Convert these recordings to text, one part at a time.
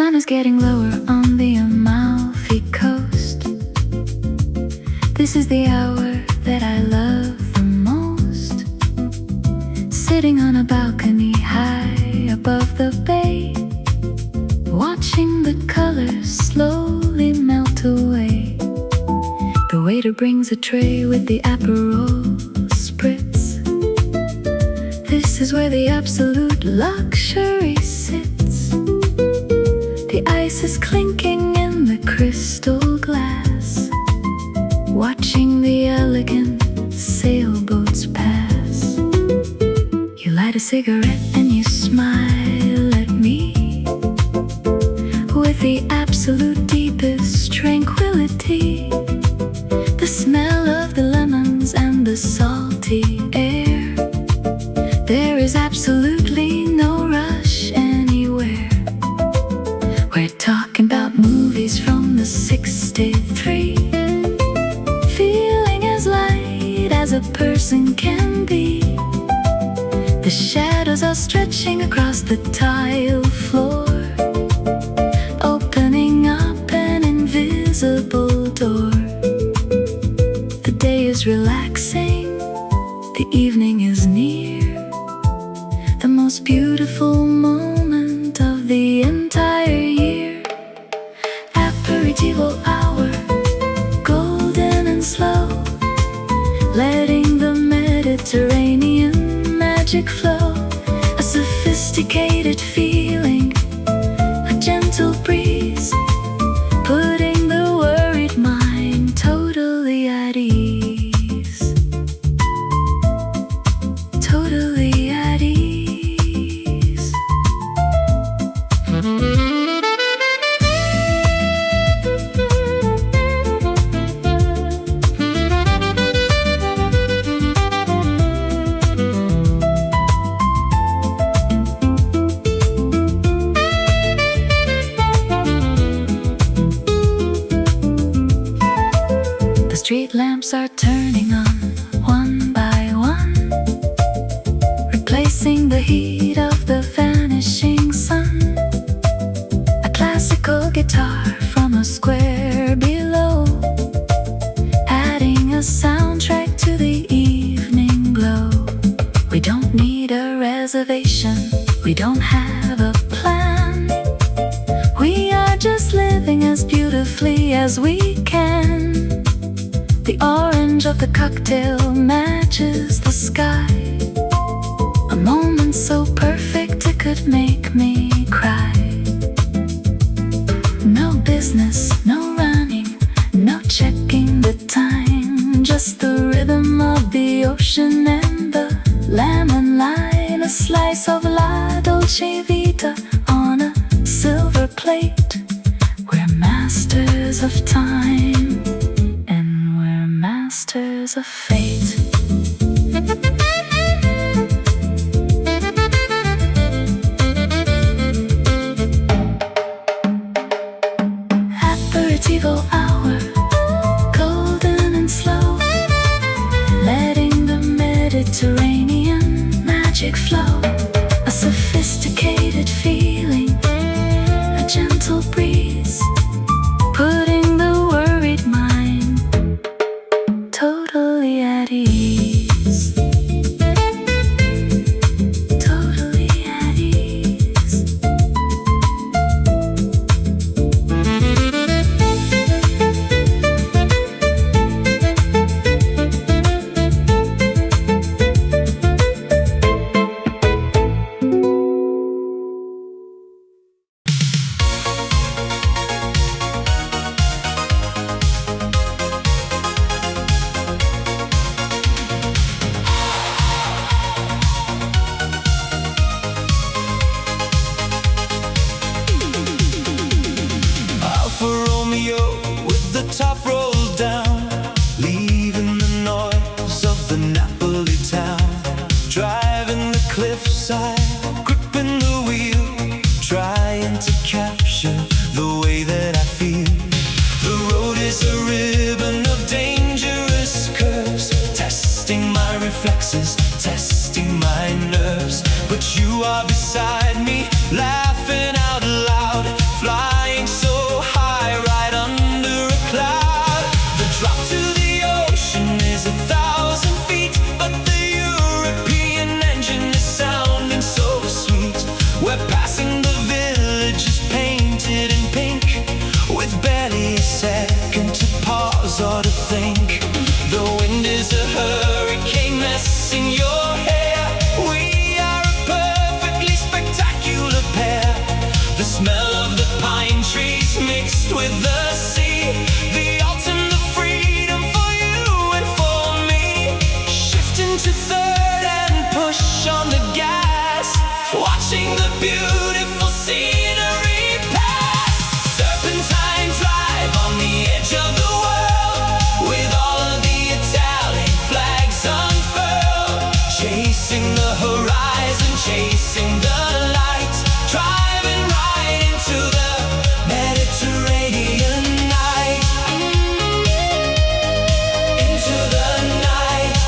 sun is getting lower on the Amalfi Coast. This is the hour that I love the most. Sitting on a balcony high above the bay, watching the colors slowly melt away. The waiter brings a tray with the Aperol spritz. This is where the absolute luxury sits. The ice is clinking in the crystal glass, watching the elegant sailboats pass. You light a cigarette and you smile at me with the absolute deepest tranquility. The smell of the lemons and the salty air. There is absolutely no rush anywhere. We're talking about movies from the 63, feeling as light as a person can be. The shadows are stretching across the tile floor, opening up an invisible door. The day is relaxing, the evening is near, the most beautiful moment of the entire year. Aperitivo hour, golden and slow, letting the Mediterranean magic flow. A sophisticated feeling, a gentle breeze, putting the worried mind totally at ease. Totally at ease. The street lamps are turning on one by one, replacing the heat of the vanishing sun. A classical guitar from a square below, adding a soundtrack to the evening glow. We don't need a reservation, we don't have a plan. We are just living as beautifully as we can. The orange of the cocktail matches the sky, a moment so perfect it could make me cry. No business, no running, no checking the time, just the rhythm of the ocean and the lemon lime. A slice of La Dolce Vita on a silver plate. We're masters of time, and we're masters of fate. Aperitivo hour, golden and slow, letting the Mediterranean magic flow. A sophisticated feeling, a gentle breeze, putting the worried mind totally at ease. Totally at ease. drop to the ocean is 1,000 feet, but the European engine is sounding so sweet. We're passing the villages painted in pink, with barely a second to pause or to think. The wind is a hurricane messing your hair. We are a perfectly spectacular pair. The smell of the pine trees mixed with the sea, the autumn, the freedom for you and for me. Shifting to third and push on the gas, watching the beautiful scenery pass. Serpentine drive on the edge of the world, with all of the Italian flags unfurled. Chasing the horizon, chasing the light, driving right into the Mediterranean night. Into the night.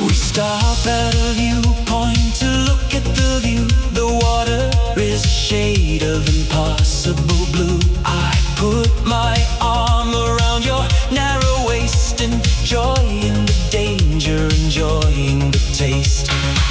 We stop at a viewpoint to look at the view. The water is a shade of impossible blue. I put my arm around your narrow waist, enjoying the danger, enjoying the taste.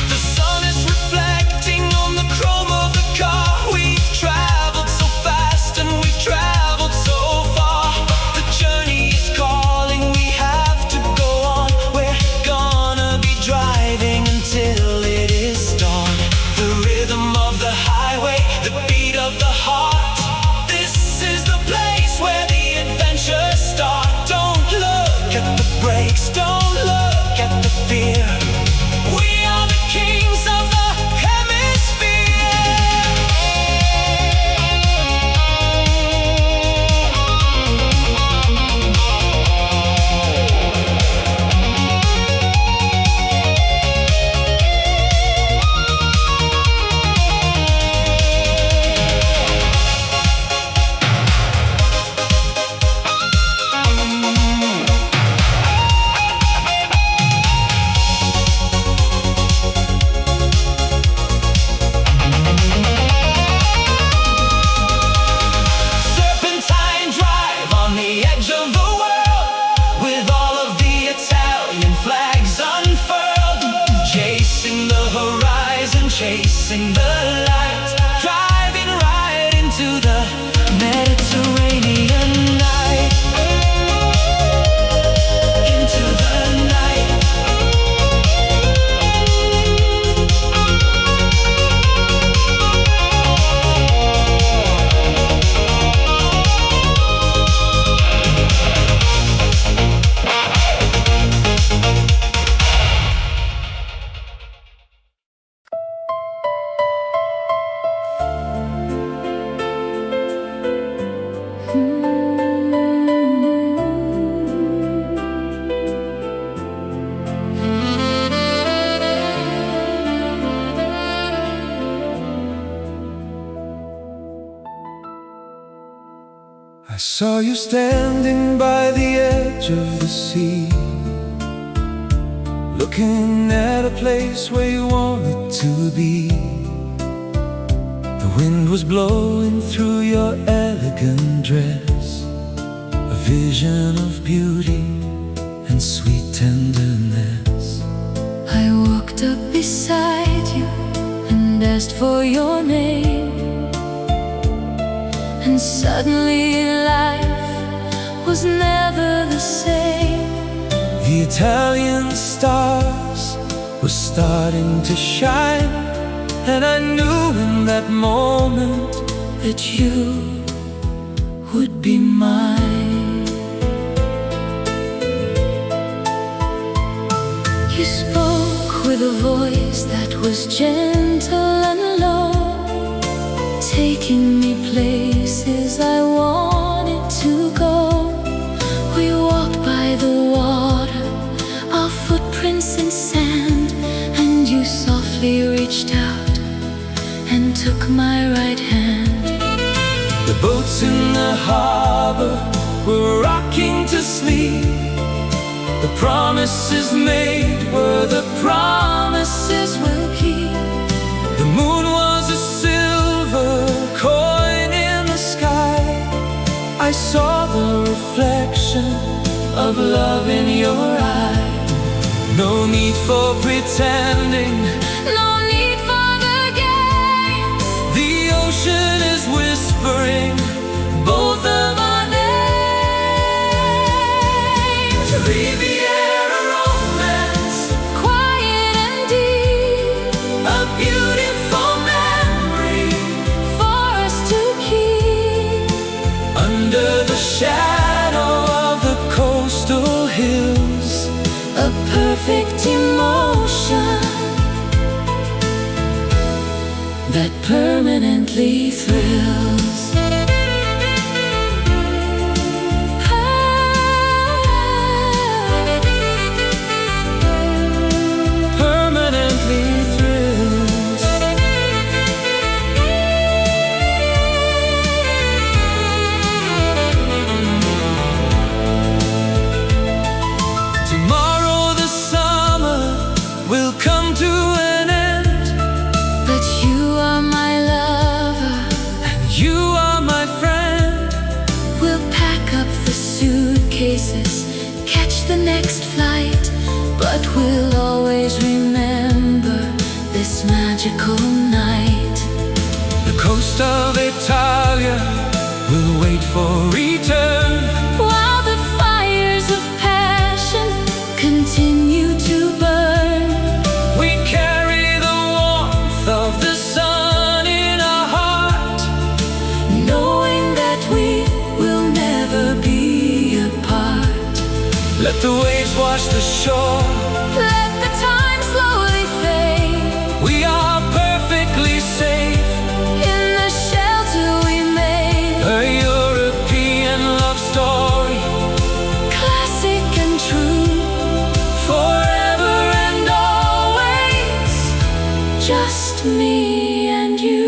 The sun is reflecting on the chrome of the car. We've traveled so fast and we've traveled so far. The journey is calling, we have to go on. We're gonna be driving until it is dawn. The rhythm of the highway, the beat of the heart. This is the place where the adventures start. Don't look at the brakes, don't look at the fear. We are the kings of the hemisphere. Serpentine drive on the edge of the world, with all of the Italian flags unfurled. Chasing the horizon, chasing the light, driving right into the Mediterranean night. Into the night. I saw you standing by the edge of the sea, looking at a place where you wanted to be. The wind was blowing through your elegant dress, a vision of beauty and sweet tenderness. I walked up beside you and asked for your name, and suddenly life was never the same. The Italian stars were starting to shine, and I knew in that moment That you would be mine. You spoke with a voice that was gentle and low, taking me places I wanted to go. We walked by the water, our footprints in sand, and you softly reached out and took my right hand. the boats boats in the harbor were rocking to sleep. The promises made were the promises we'll keep. The moon was a silver coin in the sky. I saw the reflection of love in your eye. No need for pretending, No need for the games. the ocean is whispering both of our names. Riviera romance, Quiet and deep, a beautiful memory for us to keep. under the shadow of the coastal hills. A perfect emotion that permanently thrills. Permanently thrills. Tomorrow the summer will come to an end, But you are my lover. and you are my friend. We'll pack up the suitcases, catch the next flight, but we'll always remember this magical night. The coast of Italia will wait for return. While the fires of passion continue to burn, We carry the warmth of the sun in our heart, knowing that we will never be apart. let the waves wash the shore. Let the time slowly fade We are perfectly safe, in the shelter we made. a European love story, Classic and true, forever and always. just me and you.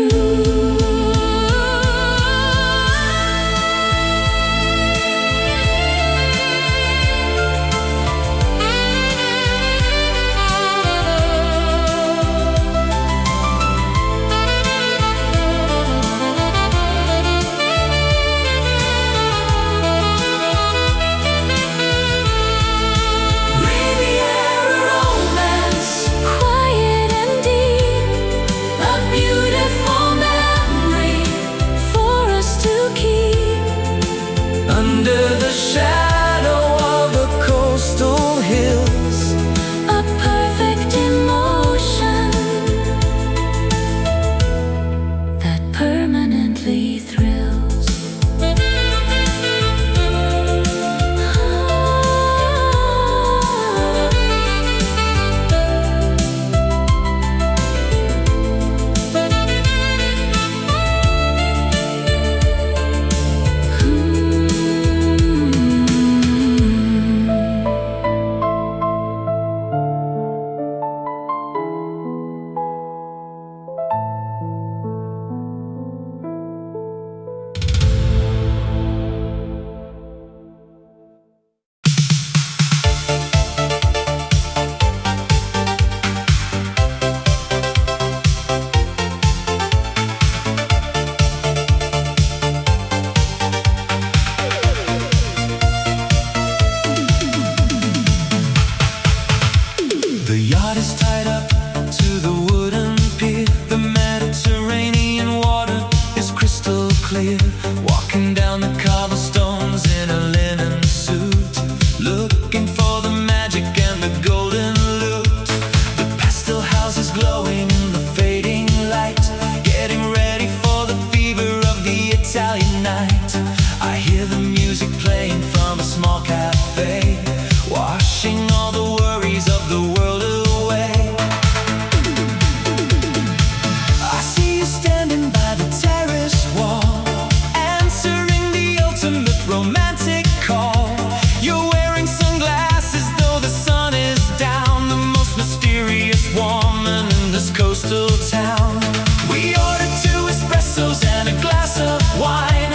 Riviera romance, Quiet and deep, a beautiful memory for us to keep. under the shadow of the coastal hills. A perfect emotion that permanently thrills. The yacht is tied up to the wooden pier. The Mediterranean water is crystal clear. Walking down the cobblestones in a linen suit, looking for the magic and the golden loot. The pastel houses glowing in the fading light, getting ready for the fever of the Italian night. I hear the music playing from a small cafe, washing all the worries of the world away. I see you standing by the terrace wall, answering the ultimate romantic call. You're wearing sunglasses though the sun is down, the most mysterious woman in this coastal town. We ordered 2 espressos and a glass of wine.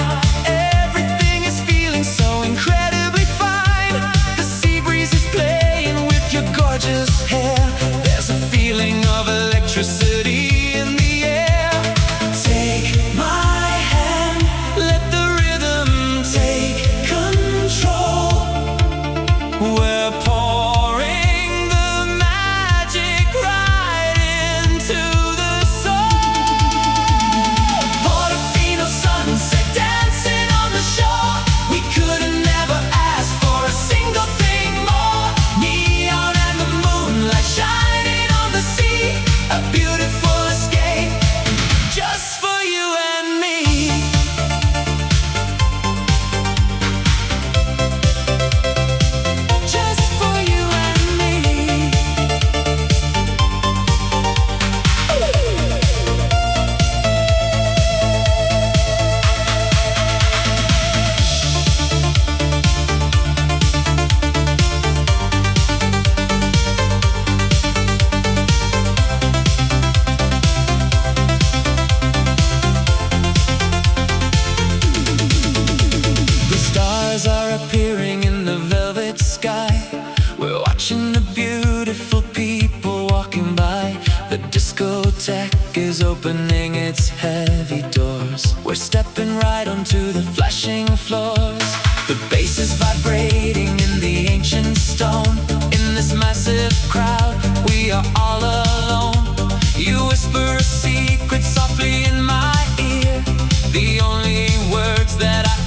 floors. The bass is vibrating in the ancient stone. In this massive crowd, we are all alone. You whisper a secret softly in my ear, the only words that I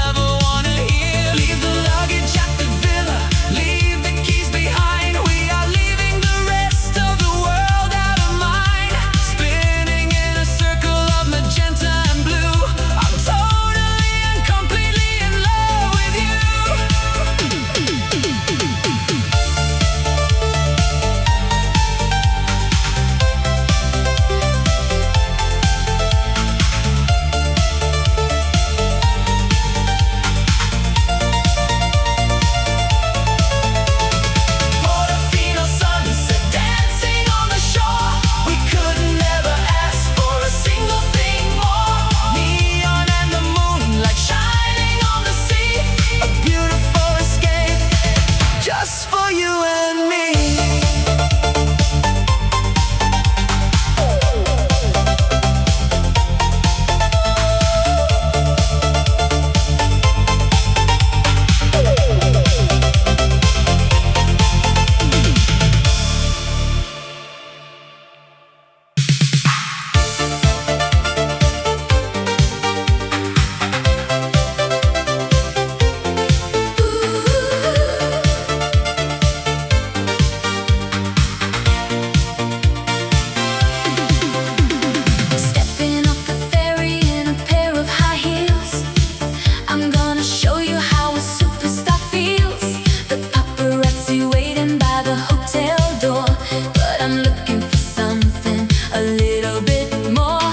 ever wanna hear. Leave the luggage at the villa, leave the keys behind. We are leaving the rest of the world out of mind. Spinning in a circle of magenta and blue. I'm totally and completely in love with you. Portofino sunset dancing on the shore. We could never ask for a single thing more. Neon and the moonlight shining on the sea. A beautiful escape just for you and me. Stepping off the ferry in a pair of high heels, I'm gonna show you how a superstar feels. The paparazzi waiting by the hotel door, but I'm looking for something a little bit more.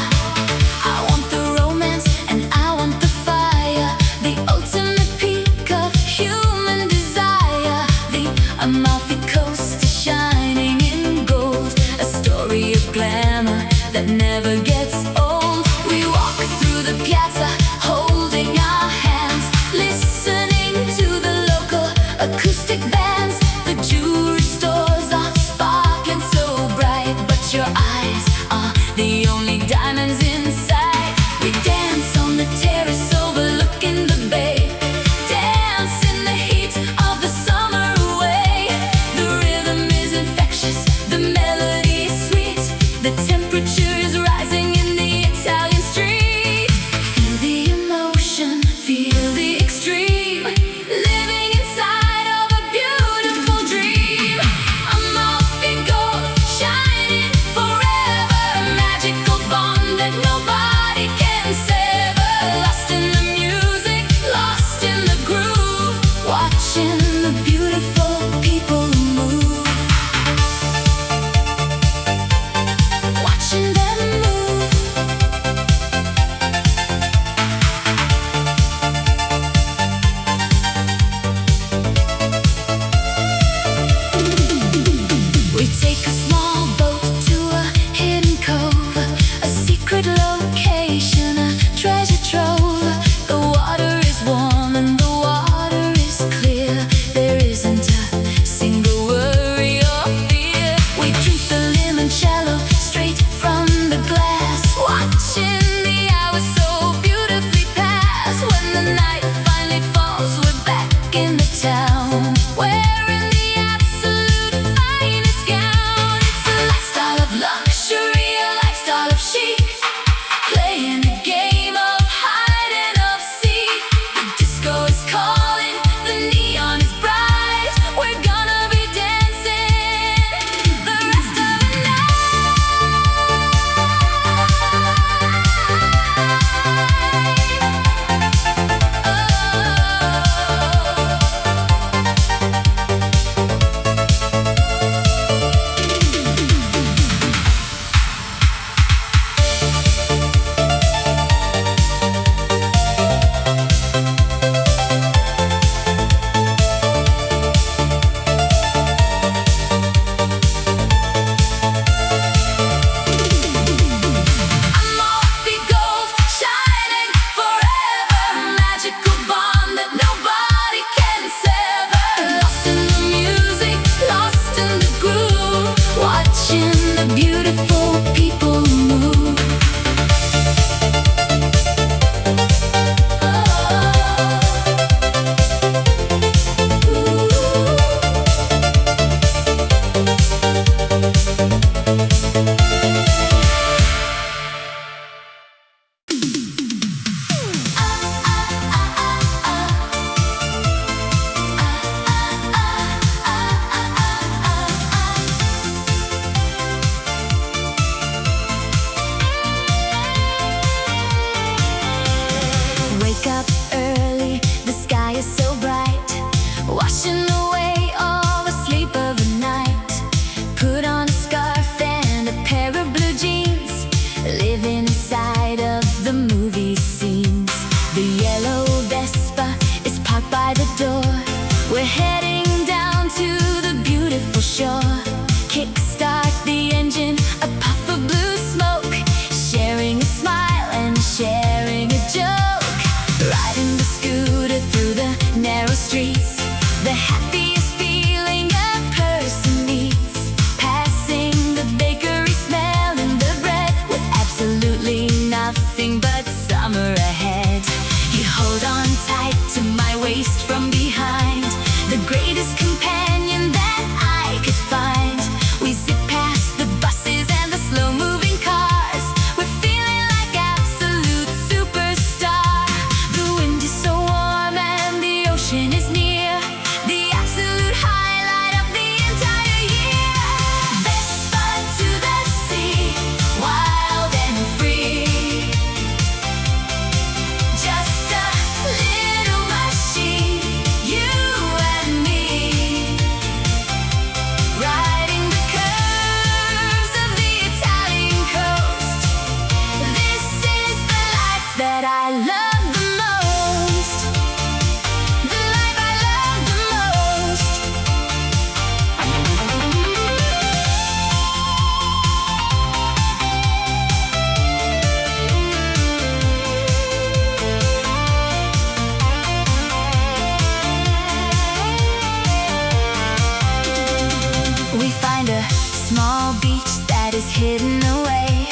I want the romance and I want the fire, the ultimate peak of human desire. The Amalfi Coast is shining in gold, a story of glamour that never gets old. We walk through the piazza, holding our hands, listening to the local acoustic bands. The jewelry stores are sparkling so bright, but your eyes are the only diamonds inside. We dance on the terrace overlooking the bay, dance in the heat of the summer away. The rhythm is infectious, the melody is sweet, the temperature is rising in the Italian street. Feel the emotion, feel the extreme, living inside of a beautiful dream. Amalfi Gold, shining forever, magical bond that nobody can sever. Lost in the music, lost in the groove, watching the beautiful people move, watching them move. waste from behind. The greatest companion that I could find. We zip past the buses and the slow-moving cars. We're feeling like absolute superstar. The wind is so warm and the ocean is near. The absolute highlight of the entire year. Vespa to the sea, wild and free. Just a little machine, you and me, riding the curves of the Italian coast. This is the life that I love the most. The life I love the most. We find a small beach that is hidden away,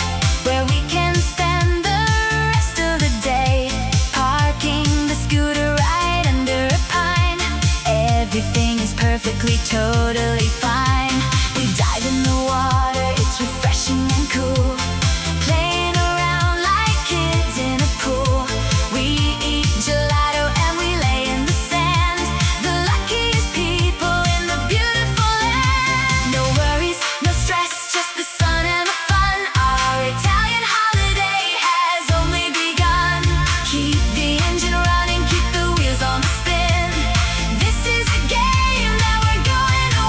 where we can spend the rest of the day, parking the scooter right under a pine. Everything is perfectly, totally fine. We dive in the water, it's refreshing and cool, playing around like kids in a pool. We eat gelato and we lay in the sand, the luckiest people in the beautiful land. No worries, no stress, just the sun and the fun. Our Italian holiday has only begun. Keep the engine running, keep the wheels on the spin. This is a game that we're going to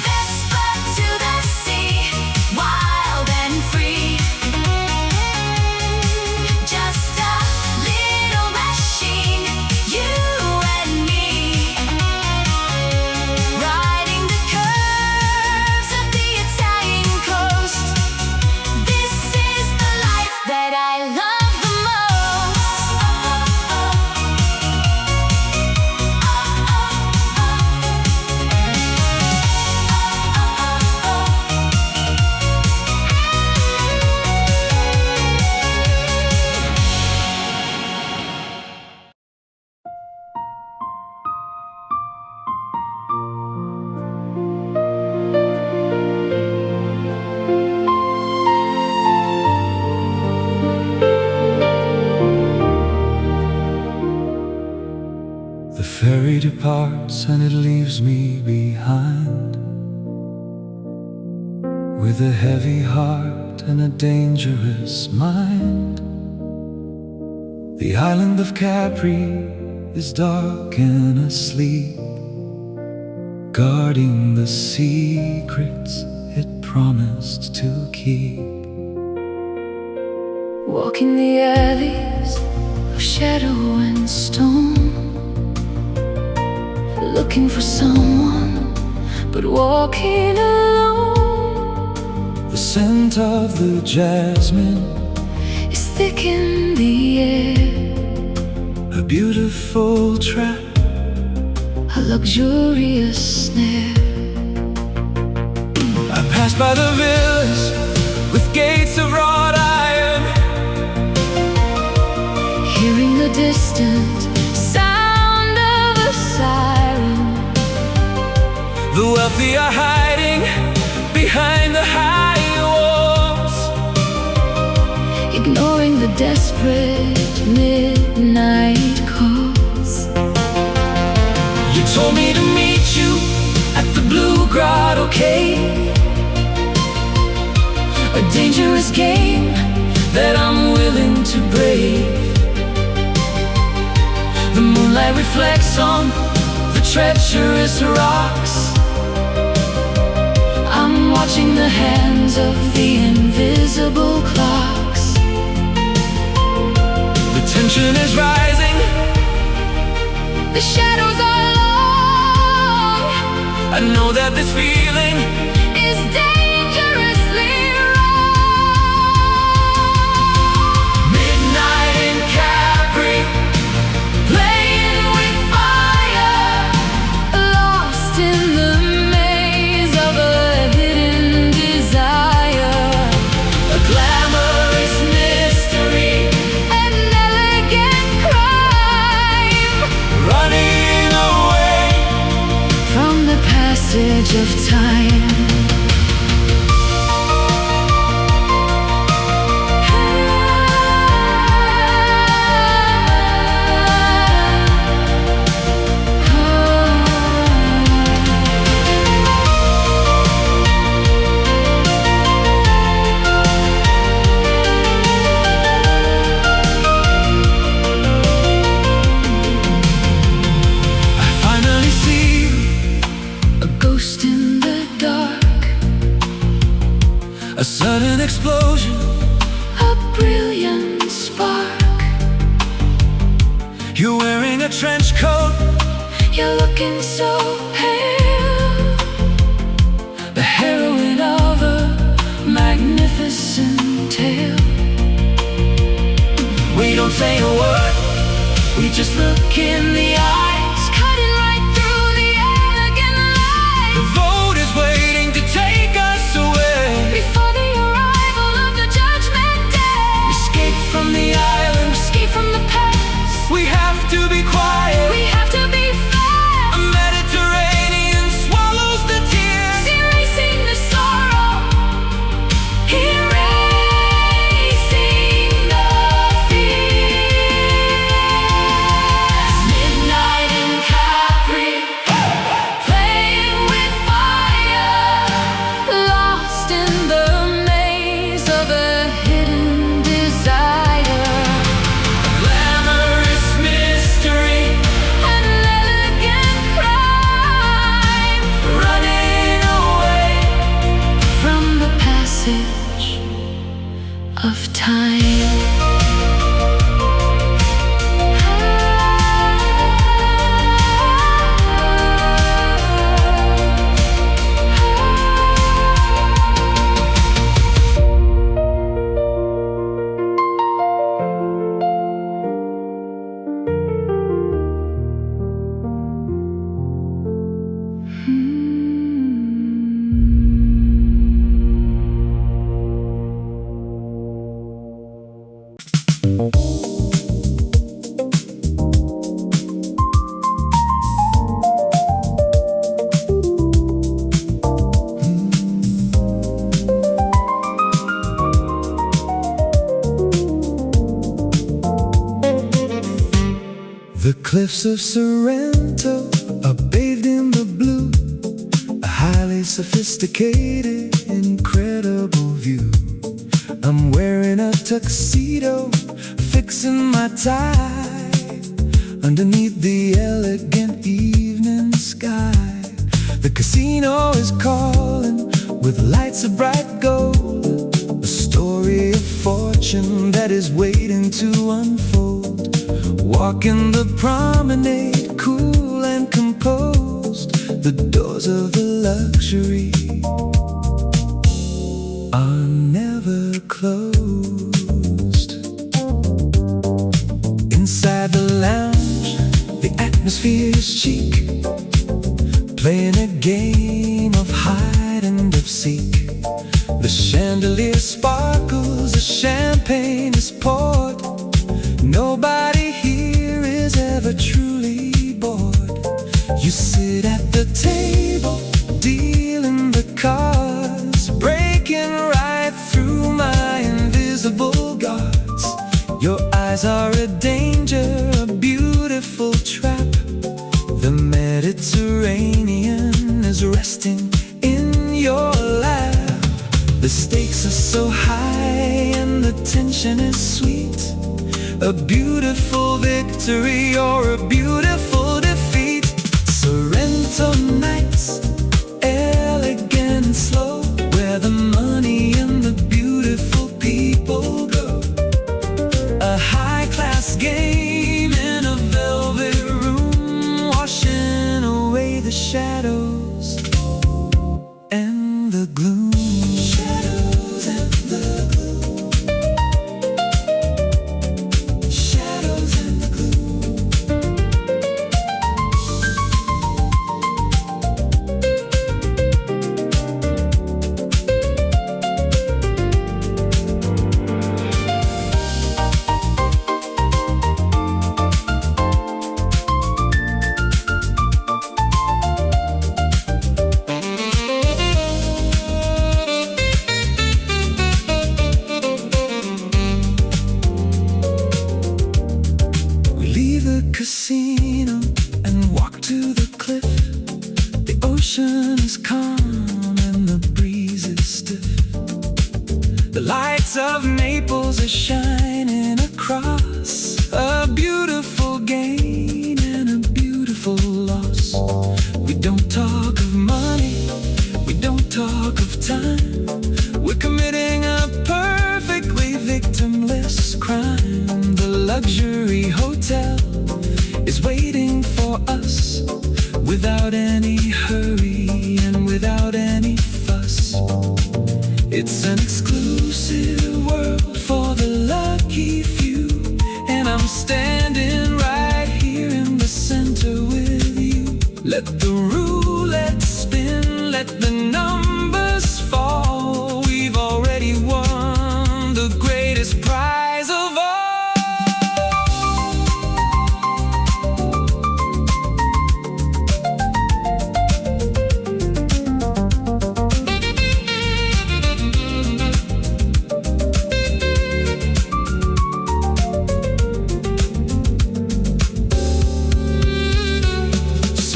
Vespa to the sea, wild and free. Just a little machine, you and me, riding the curves of the Italian coast. This is the life that I love the The ferry departs and it leaves me behind, with a heavy heart and a dangerous mind. The island of Capri is dark and asleep, guarding the secrets it promised to keep. walking the alleys of shadow and stone, looking for someone, but walking alone. The scent of the jasmine, It's thick in the air, a beautiful trap. a luxurious snare. I pass by the villas with gates of wrought iron, Hearing the distant sound of a siren. the wealthy are hiding behind the high walls, Ignoring the desperate midnight calls. You told me to meet you at the Blue Grotto Cave, a dangerous game that I'm willing to brave. The moonlight reflects on the treacherous rocks. I'm watching the hands of the invisible clocks. The tension is rising, The shadows are long. I know that this feeling Is dangerously wrong. midnight in Capri, You're wearing a trench coat, You're looking so pale, the heroine of a magnificent tale. We don't say a word, we just look in the eyes, Cutting right through the elegant the light. vote is waiting to take us away. Before the arrival of the judgment day, Escape from the island, escape from the past. we have to be quiet. We have to be fast, A Mediterranean swallows the tears, erasing the sorrow, erasing the fears. Midnight in Capri, playing with fire, lost in the maze of a hidden desire. glamorous mystery, An elegant crime, running away. from the passage of time. The cliffs of Sorrento are bathed in the blue, a highly sophisticated, incredible view. I'm wearing a tuxedo, fixing my tie, underneath the elegant evening sky. The casino is calling with lights of bright gold, a story of fortune that is waiting to unfold. Walking the promenade, cool and composed, the doors of the luxury are never closed. Inside the lounge, the atmosphere is chic, playing a game of hide and of seek. The chandelier sparkles, the champagne is poured. Nobody here is ever truly bored. You sit at the table, dealing the cards, breaking right through my invisible guards. Your eyes are a danger, a beautiful trap. The Mediterranean is resting in your lap. The stakes are so high and the tension is sweet. A beautiful victory or a beautiful defeat. Sorrento nights, elegant and slow, where the money and the beautiful people go. A high-class game in a velvet room, washing away the shadows and the gloom. Shadows and the gloom. Shadows and the gloom. We leave the casino and walk to the cliff. The ocean is calm and the breeze is stiff. The lights of Naples are shining across. A beautiful gain and a beautiful loss. We don't talk of money, we don't talk of time. We're committing a perfectly victimless crime. The luxury hotel standing right here in the center with you. Let the roulette spin, let the numbers fall. We've already won the greatest prize of all.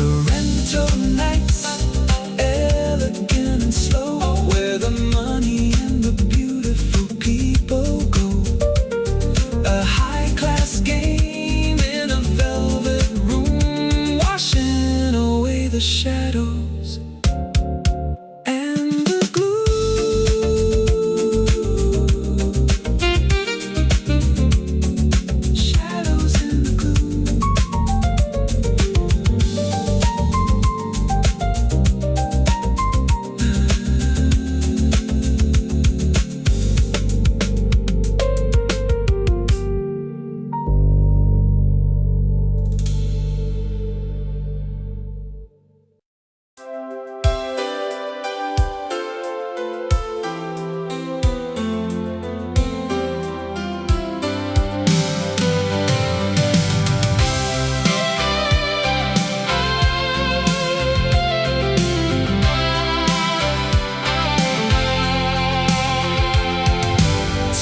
Sorrento nights, elegant and slow, where the money and the beautiful people go. A high-class game in a velvet room, washing away the shadows and the glue. Shadows and the glue.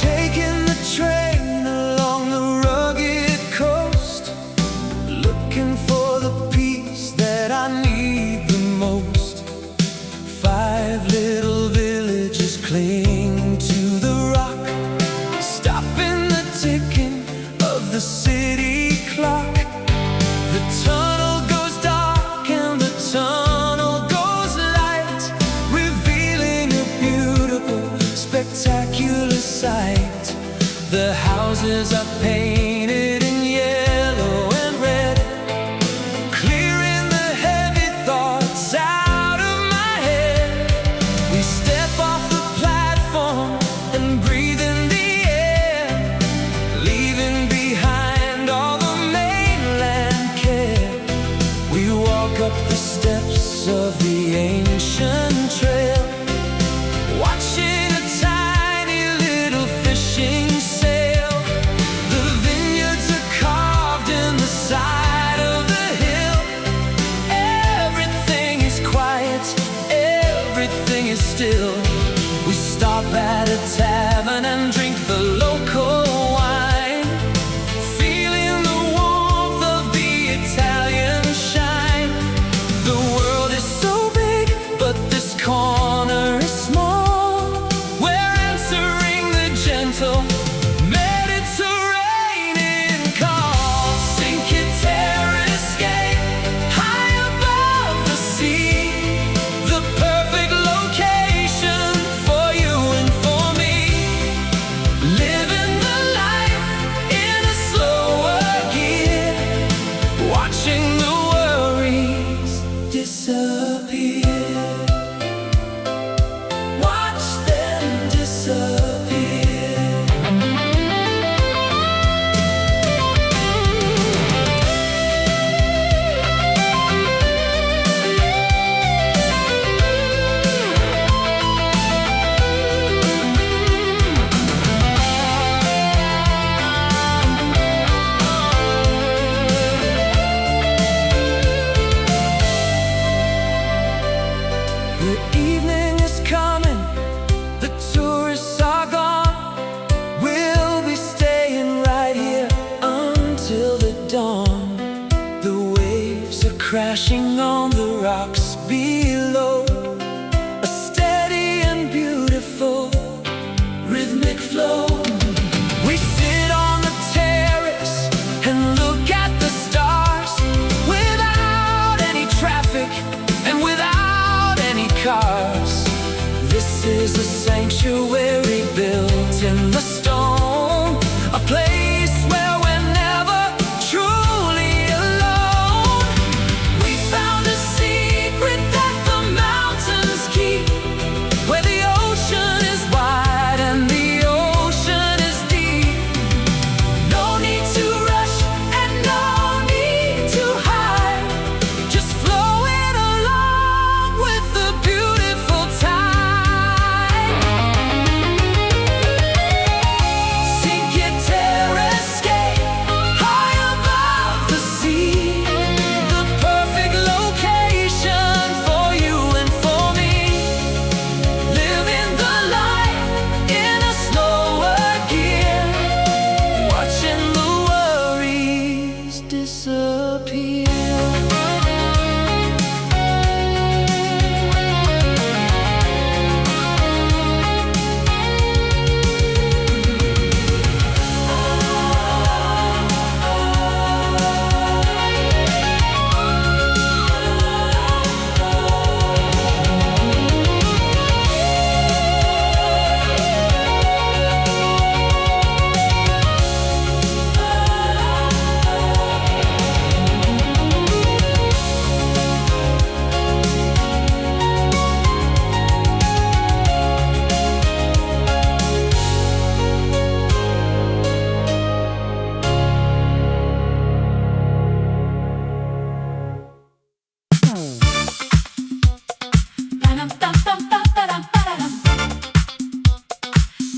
Taking the train along the rugged coast, looking for the peace that I need the most. 5 little villages cling to the rock, stopping the ticking of the city clock. The tunnel goes dark and the tunnel goes light, revealing a beautiful, spectacular sight. The houses are painted in yellow and red, clearing the heavy thoughts out of my head. We step off the platform and breathe in the air, leaving behind all the mainland care. We walk up the steps of the ancient trail, watching a tiny little fishing sail. The vineyards are carved in the side of the hill. Everything is quiet, everything is still. We stop at a tavern and drink the local wine, feeling the warmth of the Italian shine. The world is so big, but this corner is small. We're entering the gentle Mediterranean call. Sink your terrace gate high above the sea, the perfect location for you and for me. Living the life in a slower gear, watching the worries disappear. Watch them disappear. The evening is coming, the tourists are gone. We'll be staying right here until the dawn. The waves are crashing on the rocks below, a steady and beautiful rhythmic flow. We sit on the terrace and look at the stars, without any traffic and without any cars. This is a sanctuary built in the stone, a place where we're never truly alone. We found a secret that the mountains keep, where the ocean is wide and the ocean is deep. No need to rush disappear.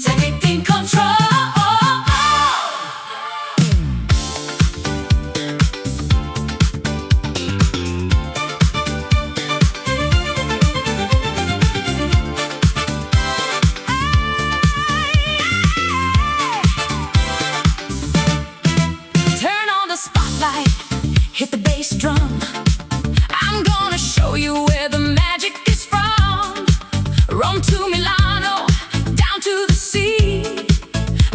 Taking control. Turn on the spotlight, hit the bass drum. I'm gonna show you where the magic is from. Rome to Milano, down to the sea.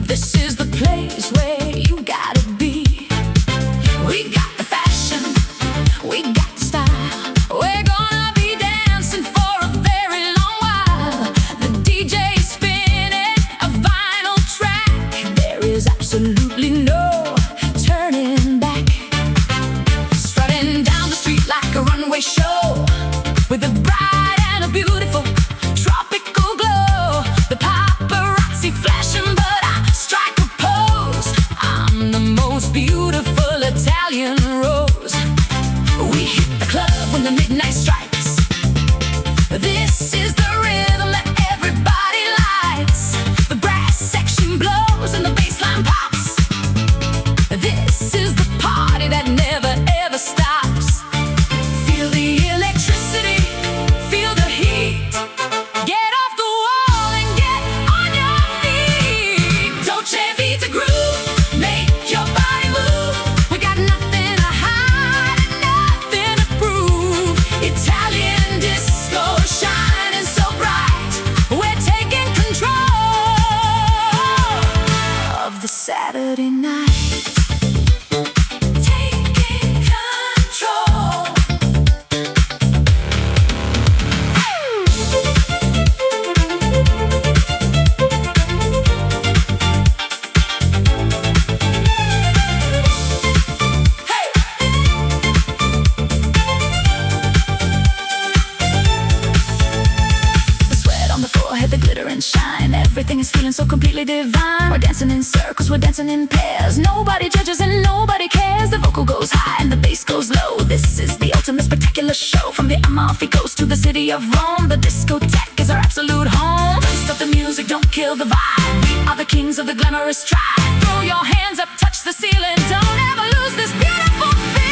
This is the place where you gotta be. We got the fashion, we got the style. We're gonna be dancing for a very long while. The DJ is spinning a vinyl track. There is absolutely no turning back. Strutting down the street like a runway show, with a bride and a beautiful tropical glow. The paparazzi flashing, but I strike a pose. I'm the most beautiful Italian rose. We hit the club when the midnight strikes. This is the rhythm that everybody likes. The brass section blows and the bass line pops. This is the party that never ever stops. Feel the electricity, feel the heat. Get off the wall and get on your feet. Dolce Vita groove, make your body move. We got nothing to hide and nothing to prove. Italian disco shining so bright. We're taking control of the Saturday night. Taking control. Hey! The sweat on the forehead, the glitter and shine. Everything is feeling so completely divine. We're dancing in circles, we're dancing in pairs. Nobody judges and nobody cares. The vocal goes high and the bass goes low. This is the ultimate spectacular show. From the Amalfi Coast to the city of Rome, the discotheque is our absolute home. Don't stop the music, don't kill the vibe. We are the kings of the glamorous tribe. Throw your hands up, touch the ceiling. Don't ever lose this beautiful feeling.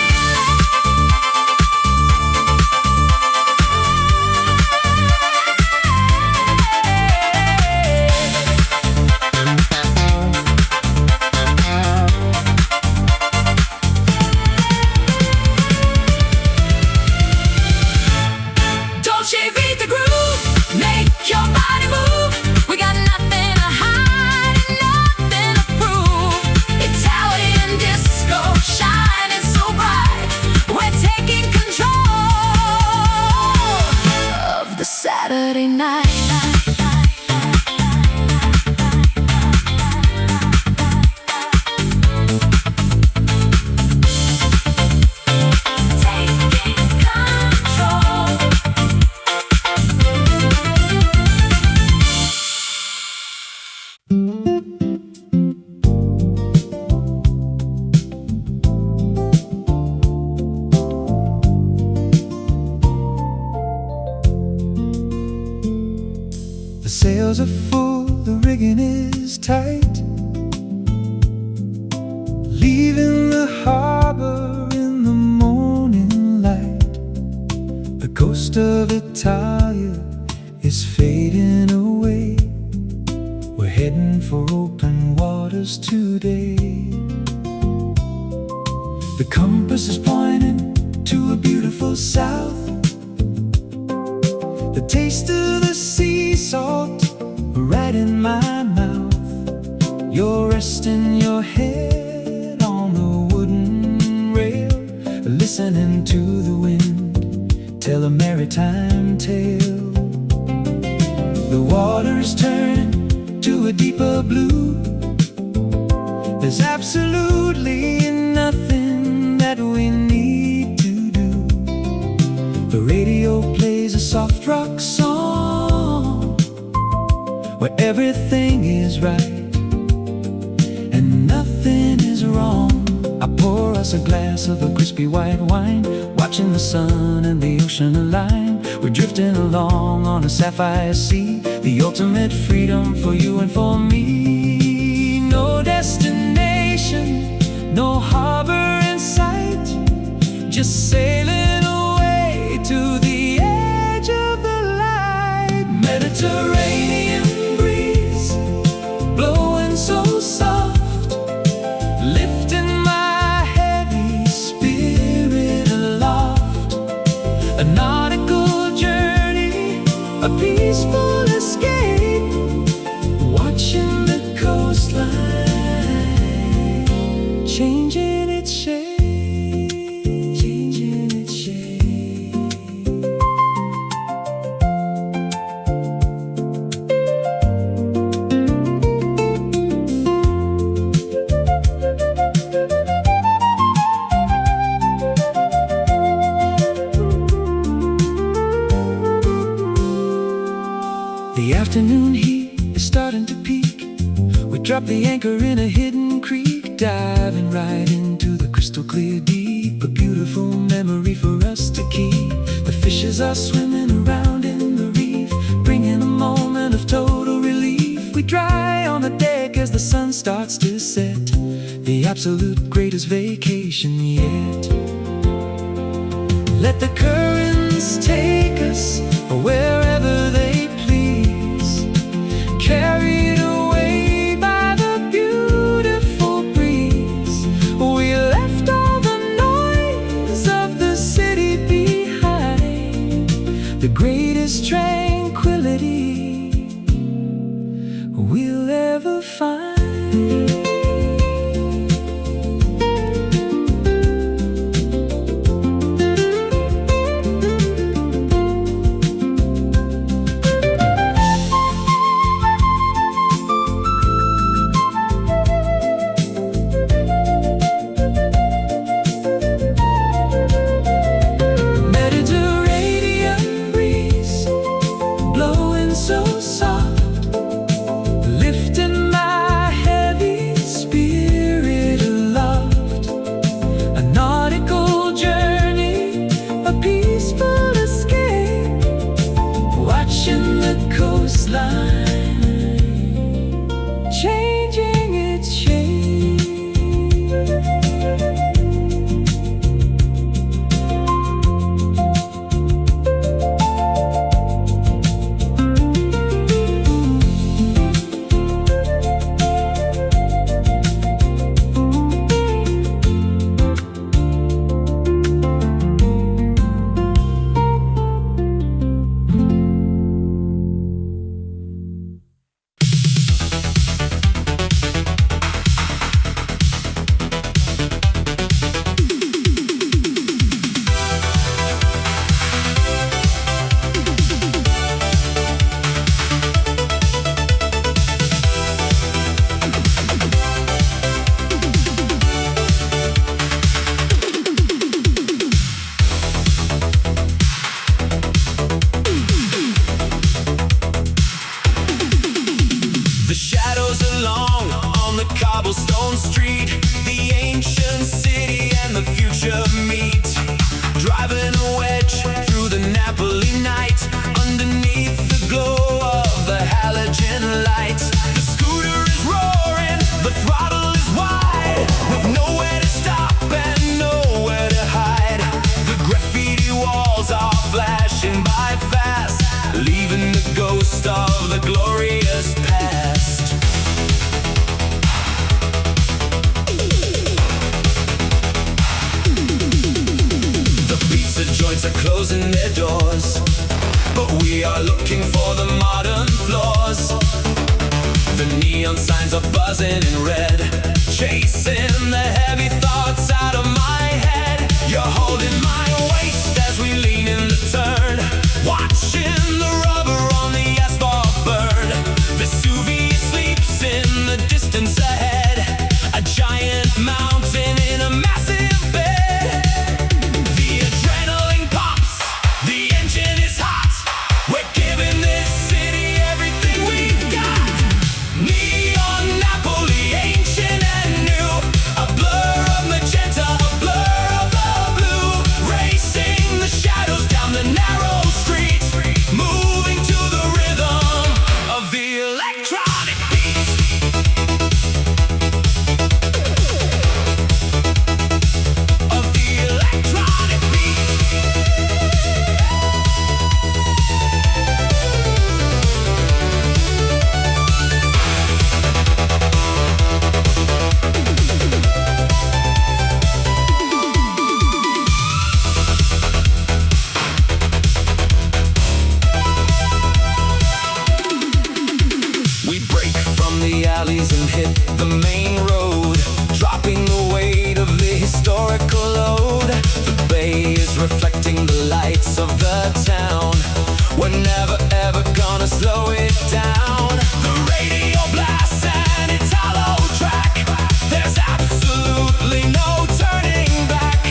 Dolce Vita groove, make your body move. We got nothing to hide and nothing to prove. Italian disco shining so bright. We're taking control of the Saturday night. Taking control. The sails are full, the rigging is tight. Leaving the harbor in the morning light. The coast of Italia is fading away. We're heading for open waters today. The compass is pointing to a beautiful south. The taste of the sea salt right in my mouth. You're resting your head on the wooden rail, listening to the wind tell a maritime tale. The water is turning to a deeper blue. There's absolutely nothing that we need to do. The radio plays a soft rock song where everything is right and nothing is wrong. I pour us a glass of a crispy white wine, watching the sun and the ocean align. We're drifting along on a sapphire sea, the ultimate freedom for you and for me. No destination, no harbor in sight, just sailing away to the edge of the light. Mediterranean breeze, blowing so soft, lifting my heavy spirit aloft. A nautical journey, a peaceful escape, watching the coastline changing its shape, changing its shape. The afternoon heat is starting to peak. We drop the anchor in a hidden creek, diving right into the crystal clear deep. A beautiful memory for us to keep. The fishes are swimming around in the reef, bringing a moment of total relief. We dry on the deck as the sun starts to set, the absolute greatest vacation yet. Let the currents take us wherever they please, carried away by the beautiful breeze. We left all the noise of the city behind, the greatest tranquility we'll ever find. Changing its shape. cobblestone street, the ancient city and the future meet. Driving a wedge through the Napoli night, underneath the glow of the halogen lights. The scooter is roaring, the throttle is wide, with nowhere to stop and nowhere to hide. The graffiti walls are flashing by fast, leaving the ghost of the glorious past. stores are closing their doors, but we are looking for the modern floors. The neon signs are buzzing in red, chasing the heavy thoughts out of my head. You're holding my waist as we lean in the turn, watching the rubber on the asphalt burn. Vesuvius sleeps in the distance ahead, a giant mountain in a massive bed. The adrenaline pops, the engine is hot. We're giving this city everything we've got. Neon Napoli, ancient and new, a blur of magenta, a blur of the blue, racing the shadows down the narrow street, moving to the rhythm of the electronic beat. Of the electronic beat. We break from the alleys and hit the main road, dropping the weight of the historical load. The bay is reflecting the lights of the town. We're never ever gonna slow it down. The radio blasts an Italo track. There's absolutely no turning back.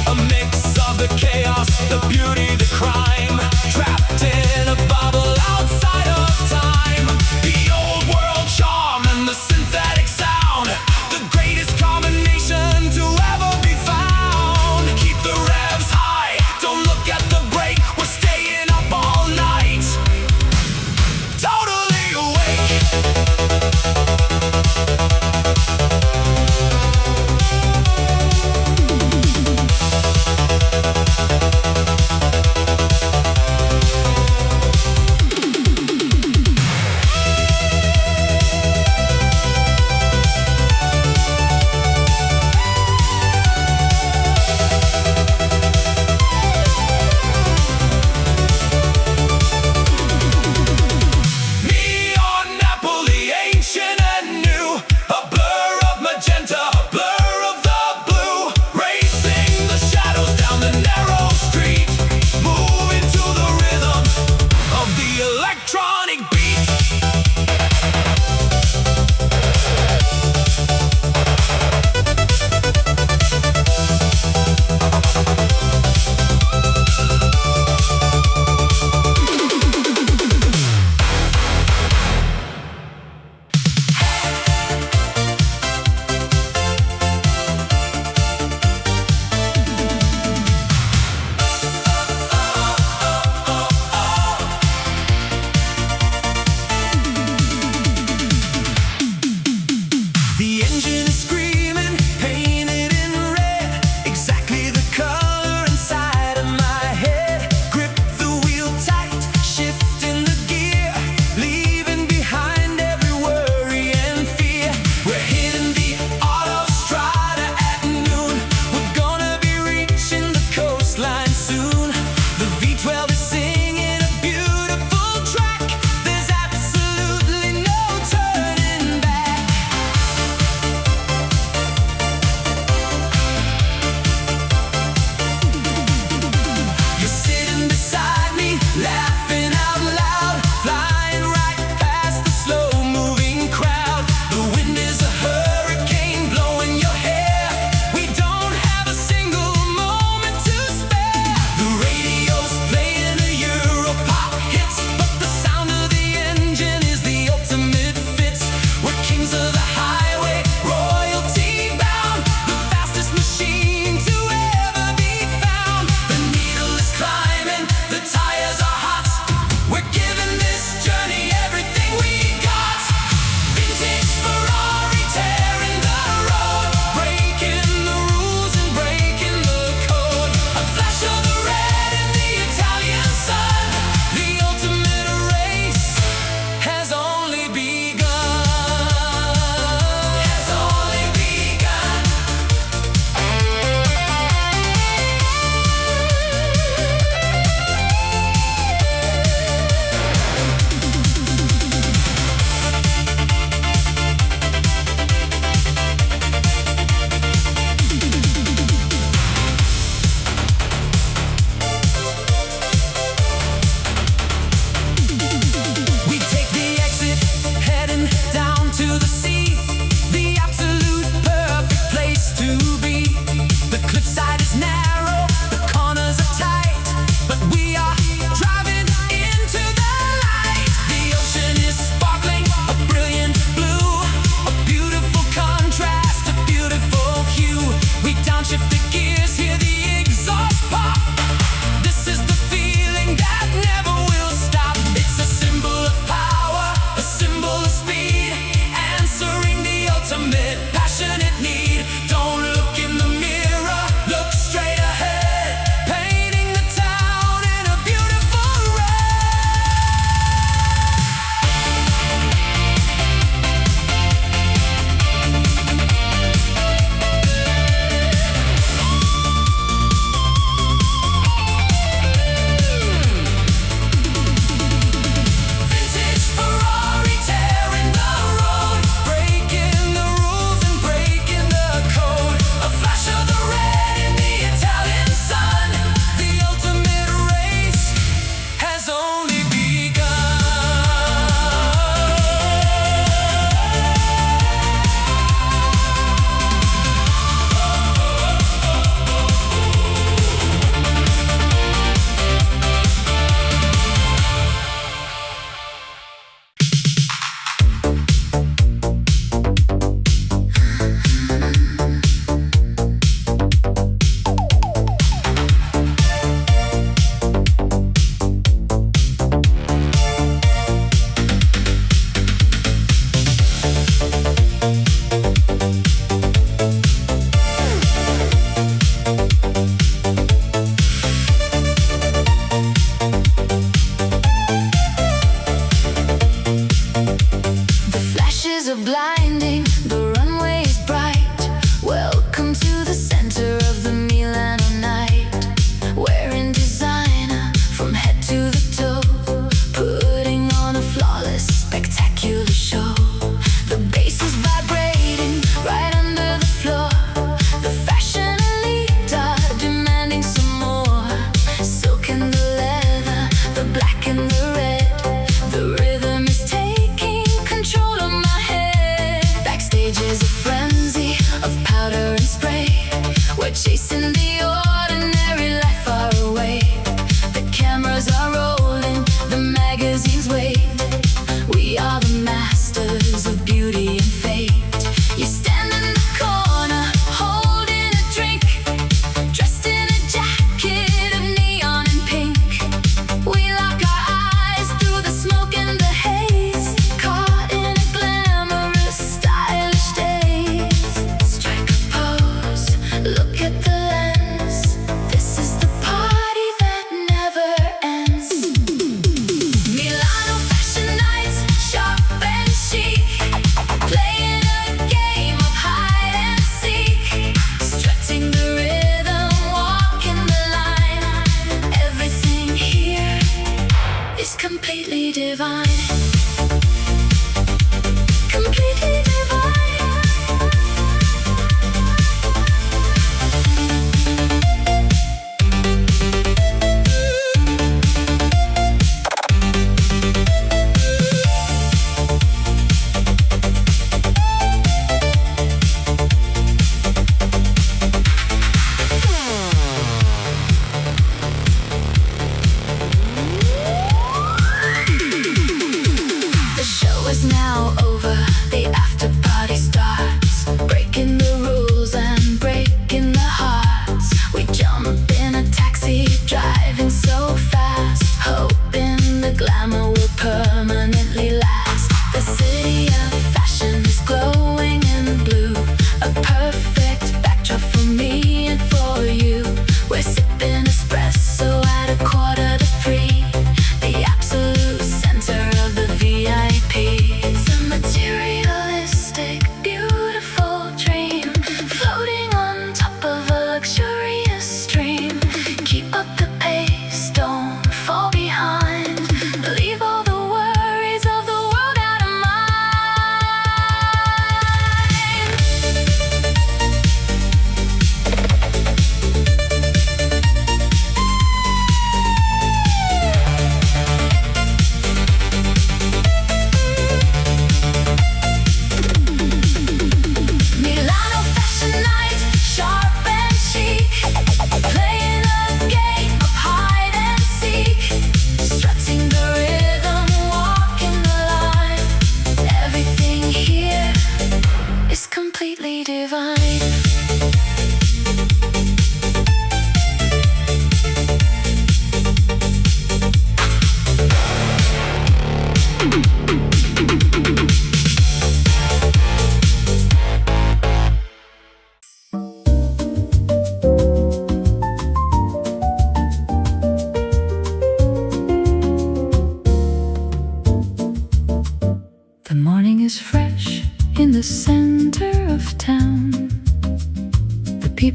A mix of the chaos, the beauty, the crime, trapped in a bubble outside of time. The old world charm and the synthetic sound, the greatest combination to ever be found. Keep the revs high, don't look at the brake, we're staying up all night.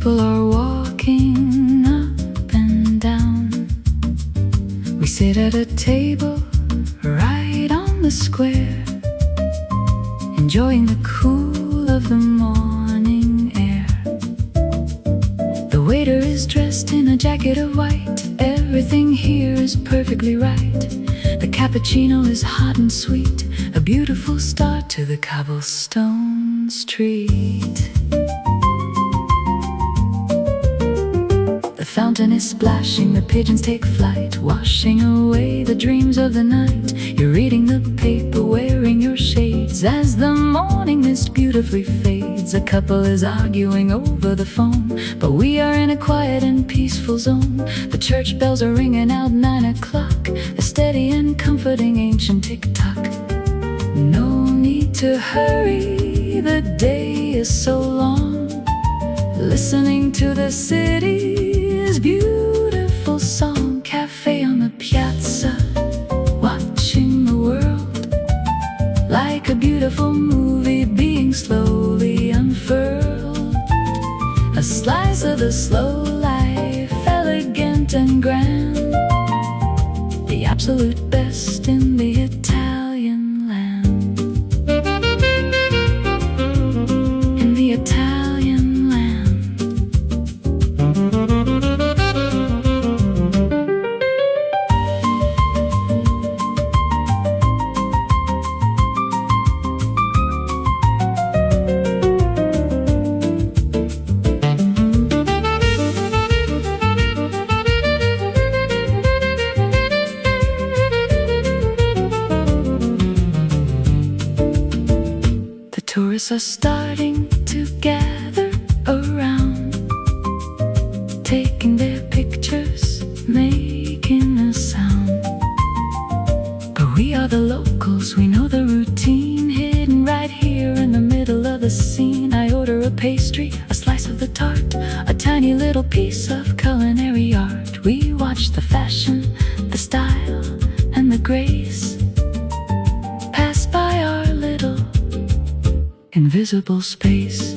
People are walking up and down. We sit at a table right on the square, enjoying the cool of the morning air. The waiter is dressed in a jacket of white. Everything here is perfectly right. The cappuccino is hot and sweet, a beautiful start to the cobblestone street. The fountain is splashing, the pigeons take flight, washing away the dreams of the night. You're reading the paper, wearing your shades, as the morning mist beautifully fades. A couple is arguing over the phone, but we are in a quiet and peaceful zone. The church bells are ringing out 9 o'clock, a steady and comforting ancient tick-tock. No need to hurry, the day is so long. Listening to the city's beautiful song. Cafe on the piazza, watching the world like a beautiful movie being slowly unfurled. A slice of the slow life, elegant and grand, the absolute best in the Italian land. In the Italian land. Tourists are starting to gather around, taking their pictures, making a sound. But we are the locals, we know the routine, hidden right here in the middle of the scene. I order a pastry, a slice of the tart, a tiny little piece of culinary art. We watch the fashion, the style, and the grace pass by our little invisible space.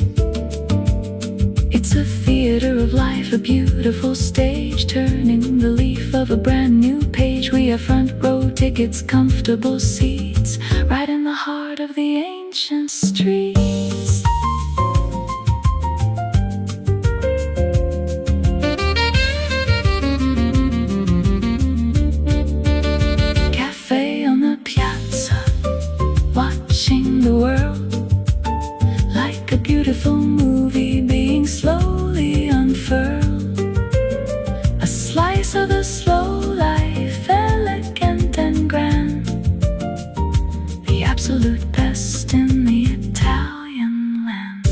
It's a theater of life, a beautiful stage, turning the leaf of a brand new page. We have front row tickets, comfortable seats, right in the heart of the ancient streets. Cafe on the piazza, watching the world like a beautiful movie being slowly unfurled. A slice of the slow life, elegant and grand, the absolute best in the Italian land.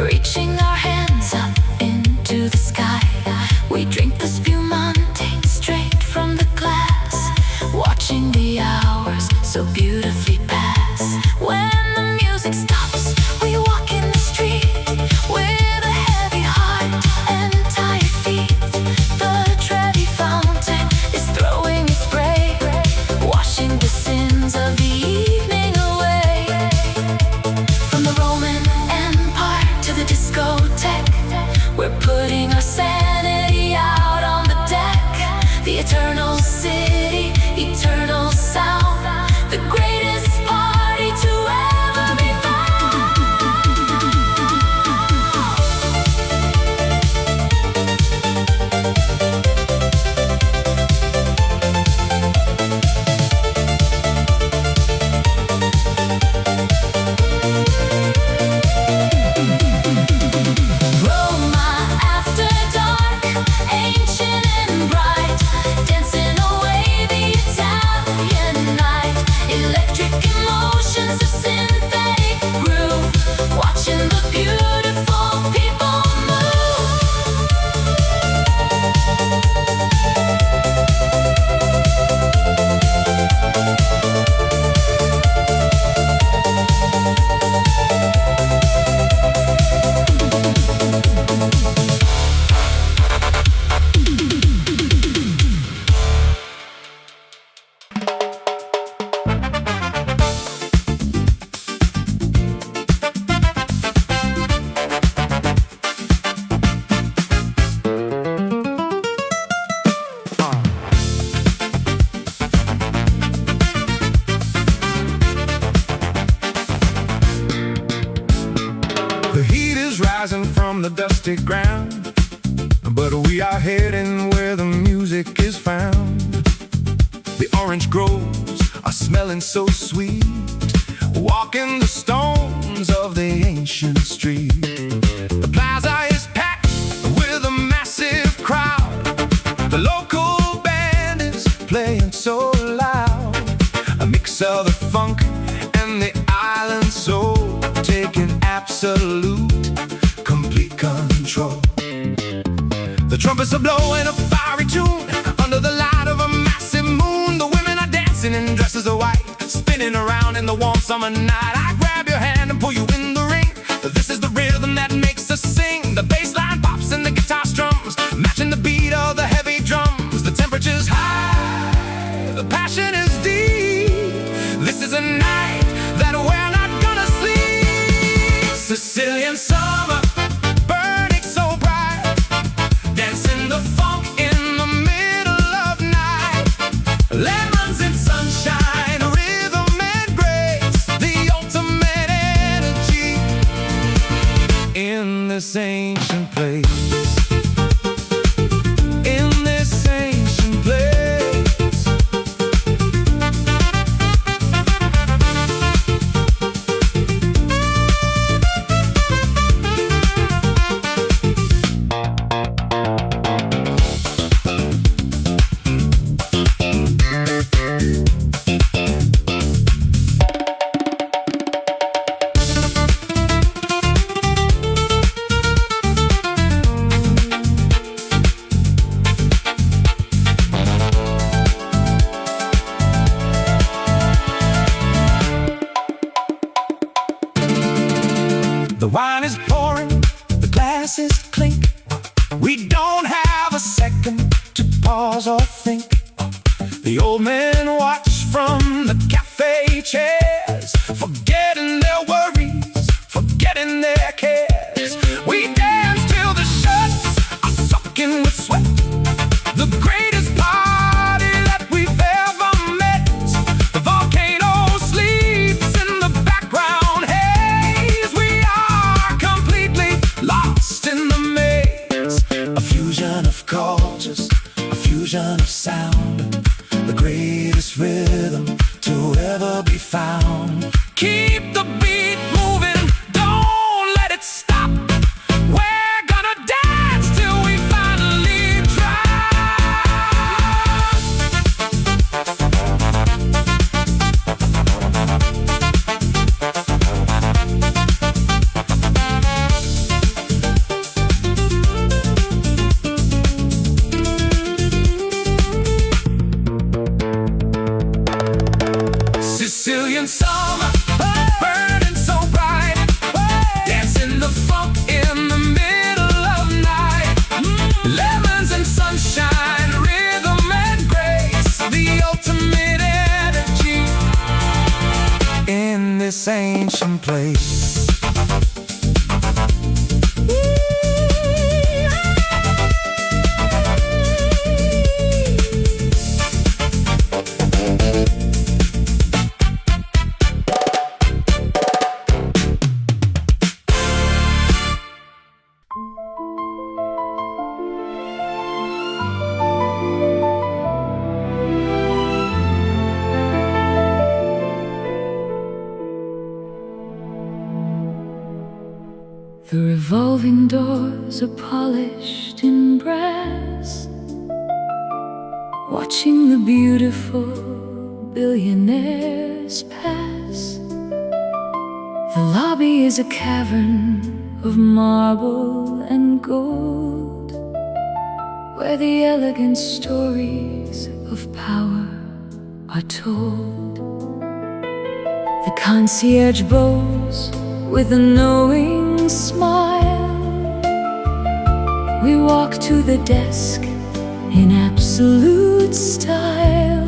reaching our hands up into the sky. We drink the spumante straight from the glass, watching the hours so beautifully pass. When the music stops, we walk in the street with a heavy heart and tired feet. The Trevi fountain is throwing a spray, washing the sins of the evening away. From the Roman Empire to the discotheque, we're putting our sanity out on the deck. The eternal city, eternal sound, the greatest party to ever be found. Roma after dark, ancient and bright, dancing away the Italian night. Electric emotions of synthetic groove, watching the beautiful people move. The heat is rising from the dusty ground, but we are heading where the music is found. The orange groves are smelling so sweet, walking the stones of the ancient street. The plaza is packed with a massive crowd. The local band is playing so loud, a mix of the funk and the island soul, taking absolute, complete control. The trumpets are blowing a fiery tune under the light of a massive moon. The women are dancing in dresses of white, spinning around in the warm summer night. I grab your hand and pull you in the ring. This is the rhythm that makes us sing. The bass line pops and the guitar strums, matching the beat of the heavy drums. The temperature's high, the passion is deep. This is a night that we're not gonna sleep. Sicilian summer, burning so bright, dancing the funk in the middle of night. Lemons and sunshine, rhythm and grace, the ultimate energy in this ancient place. In this ancient place. The wine is pouring, the glasses clink. We don't have a second to pause or think. The old men watch from the cafe chairs, forgetting their worries, forgetting their cares. We dance till the shirts are soaking with sweat. The greatest party that we've ever met. The volcano sleeps in the background haze. We are completely lost in the maze. A fusion of cultures, a fusion of sound, the greatest rhythm to ever be found. Keep the beat moving, don't let it stop. We're gonna dance till we finally drop. place. The revolving doors are polished in brass, watching the beautiful billionaires pass. The lobby is a cavern of marble and gold, where the elegant stories of power are told. The concierge bows with a knowing smile. We walk to the desk in absolute style.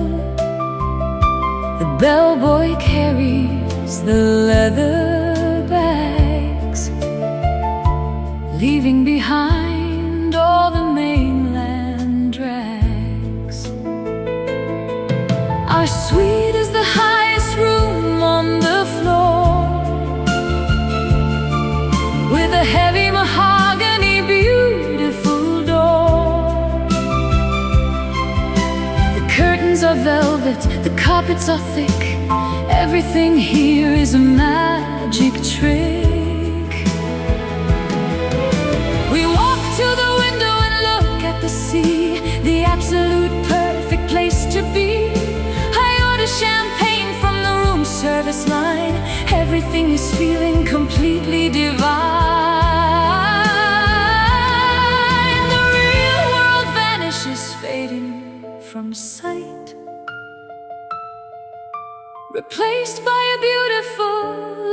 The bellboy carries the leather bags, leaving behind all the mainland drags. Our suite is the highest room on the floor, with a heavy mahogany beautiful door. The curtains are velvet, the carpets are thick. Everything here is a magic trick. We walk to the window and look at the sea, the absolute perfect place to be. I order champagne from the room service line. Everything is feeling completely divine. The real world vanishes, fading from sight, replaced by a beautiful,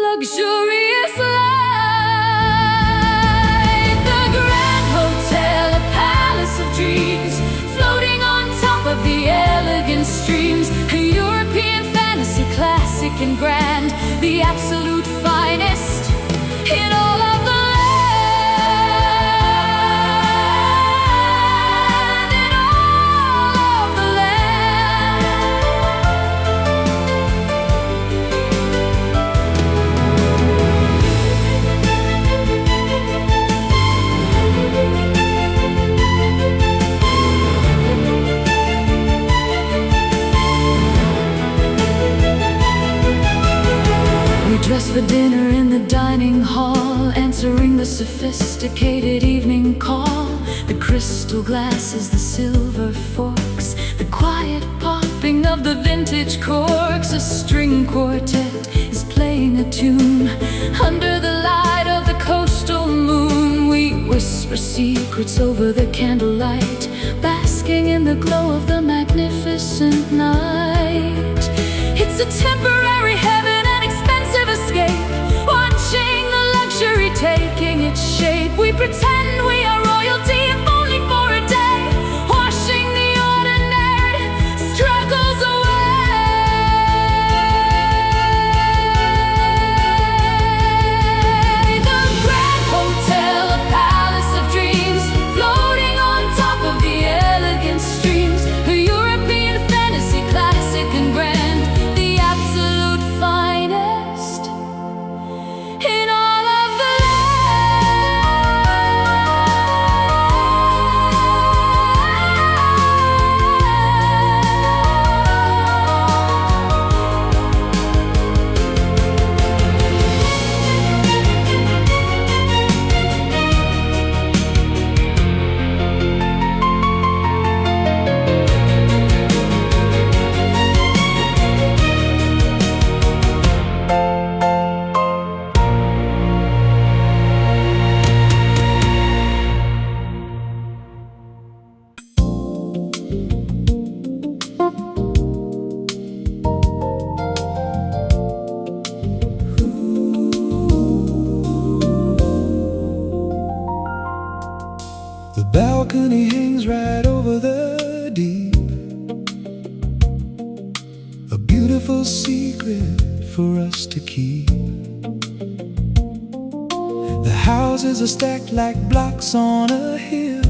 luxurious life. The Grand Hotel, a palace of dreams, floating on top of the elegant streams. A European fantasy, classic and grand, the absolute finest in all of the land, in all of the land. We dress for dinner in the dining hall, answering the sophisticated evening call. The crystal glasses, the silver forks, the quiet popping of the vintage corks. A string quartet is playing a tune under the light of the coastal moon. We whisper secrets over the candlelight, basking in the glow of the magnificent night. It's a temporary heaven, an expensive escape, watching the luxury taking its shape. We pretend we are royalty, if only for a day, washing the ordinary struggles away. The Grand Hotel, a palace of dreams, floating on top of the elegant streams. A European fantasy, classic and grand, the absolute finest in all of the The balcony hangs right over the deep, a beautiful secret for us to keep. Houses are stacked like blocks on a hill.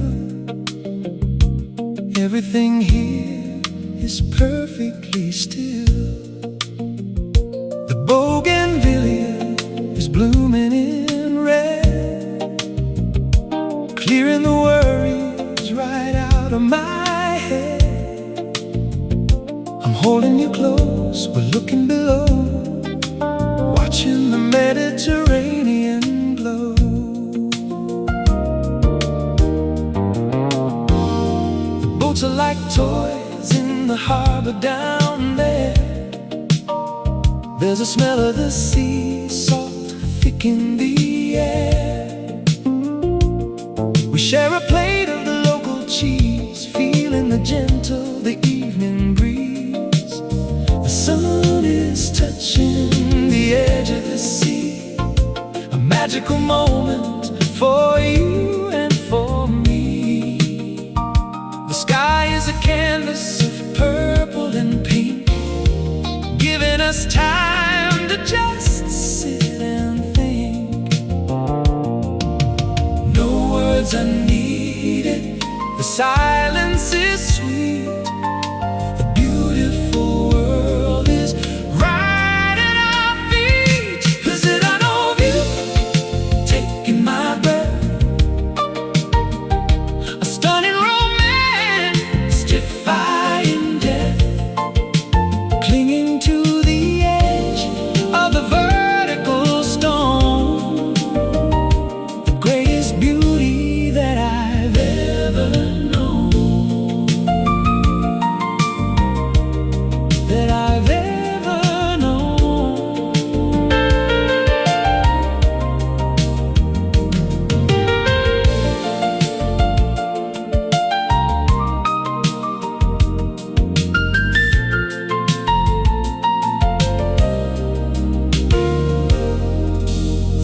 Everything here is perfectly still. The bougainvillea is blooming in red, clearing the worries right out of my head. I'm holding you close, we're looking below, watching the Mediterranean glow. The boats are like toys in the harbor down there. There's a smell of the sea salt thick in the air. We share a plate of the local cheese, feeling the gentle, the evening breeze. The sun is touching the edge of the sea, a magical moment for you and for me. The sky is a canvas of purple and pink, giving us time to just sit and think. No words are needed, the silence is sweet. The beautiful world is right at our feet. Visit an old view, taking my breath, a stunning romance defying death, clinging to the edge of the vertical stone. The greatest beauty that I've ever known, that I've ever known.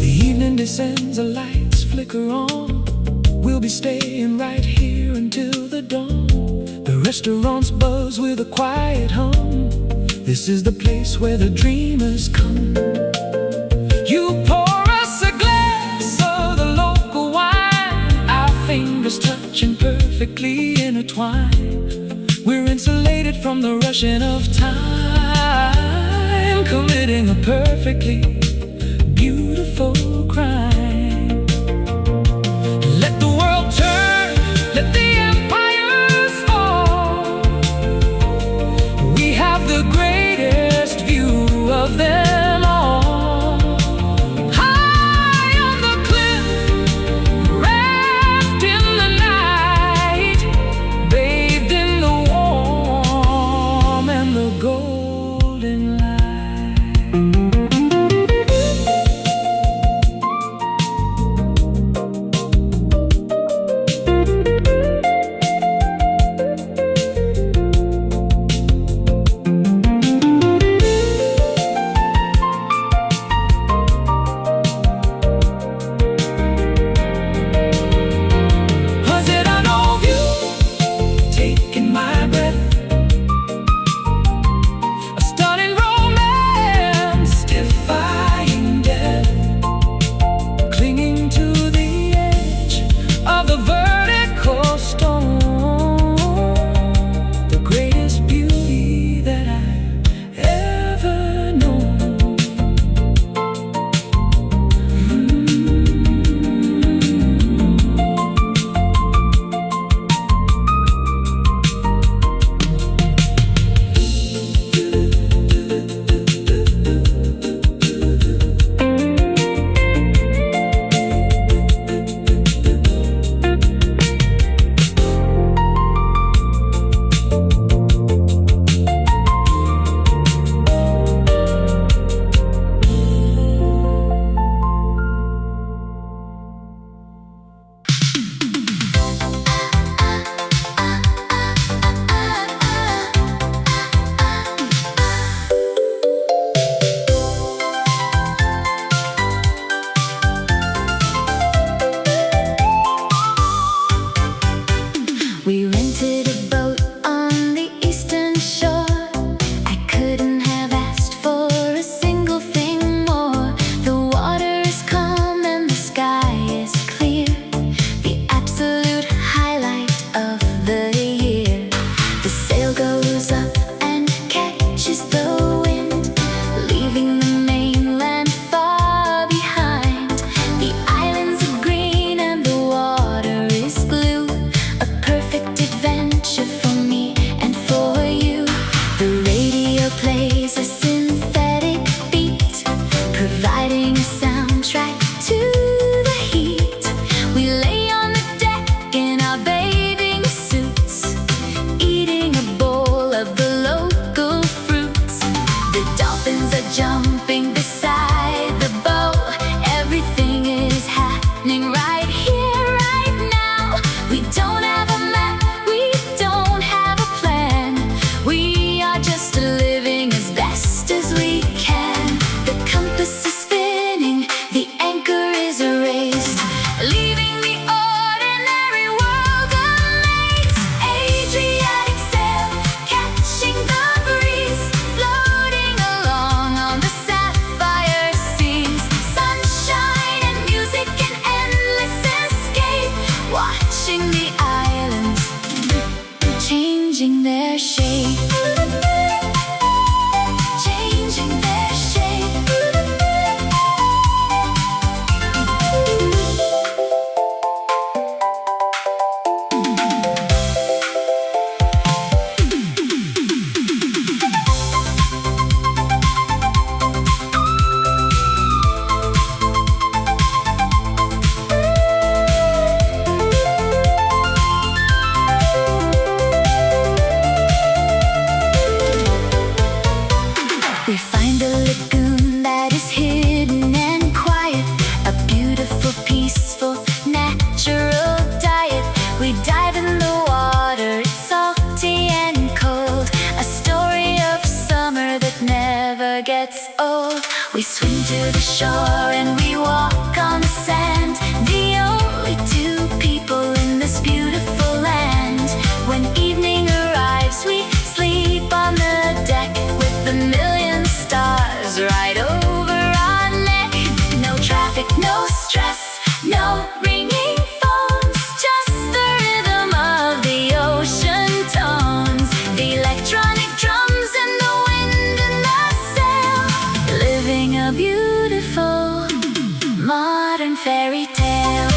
The evening descends, the lights flicker on. We'll be staying right here until the dawn. The restaurants buzz with a quiet hum. This is the place where the dreamers come. You pour us a glass of the local wine, our fingers touching perfectly intertwined. We're insulated from the rushing of time, committing a perfectly beautiful crime. Let the world turn, let the empires fall. We have the greatest view of them all. High on the cliff, wrapped in the night, bathed in the warm and the golden light. changing their shape. Changing their shape. We find a lagoon that is hidden and quiet, a beautiful, peaceful, natural diet. We dive in the water, it's salty and cold, a story of summer that never gets old. We swim to the shore and we walk on the sand, the only two people in this beautiful land. When evening arrives, we sleep on the deck with the million stars right over our neck. No traffic, no stress, no ringing phones, just the rhythm of the ocean tones, the electronic drums and the wind in the sail, living a beautiful modern fairy tale.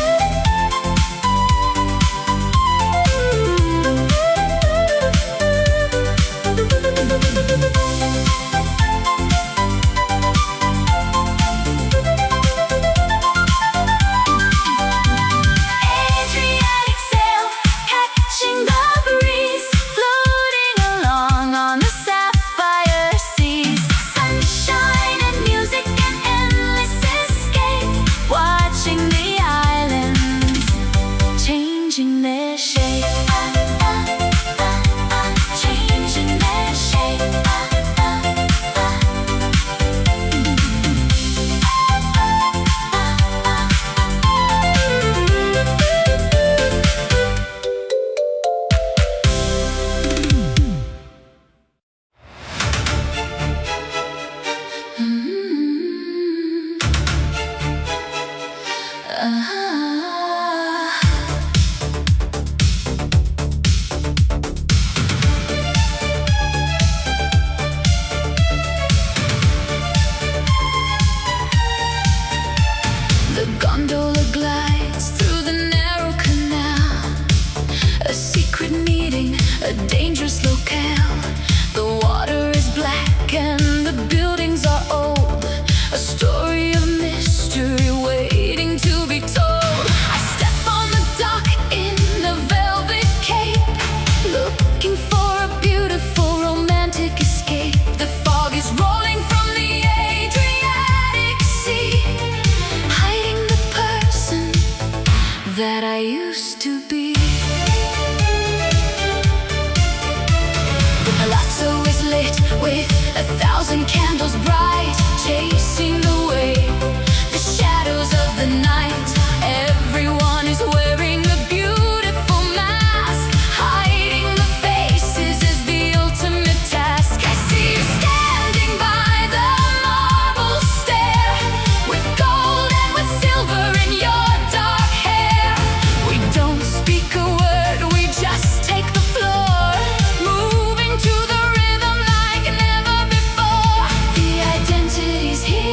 Adriatic sail, catching the breeze, floating along on the sapphire seas. Sunshine and music and endless escape, watching the islands changing their shape. Changing their shape. The gondola glides through the narrow canal, a secret meeting, a dangerous locale. The water is black and the buildings are old, a story of mystery waiting to be told. I step on the dock in a velvet cape, looking for a beautiful romantic escape. The fog is rolling from the Adriatic Sea, hiding the person that I used to be. The palazzo is lit with 1,000 candles bright, chasing away the shadows of the night. Everyone is wearing a beautiful mask, hiding the faces is the ultimate task. I see you standing by the marble stair, with gold and with silver in your dark hair. We don't speak a word, we just take the floor, moving to the rhythm like never before. The identity's here.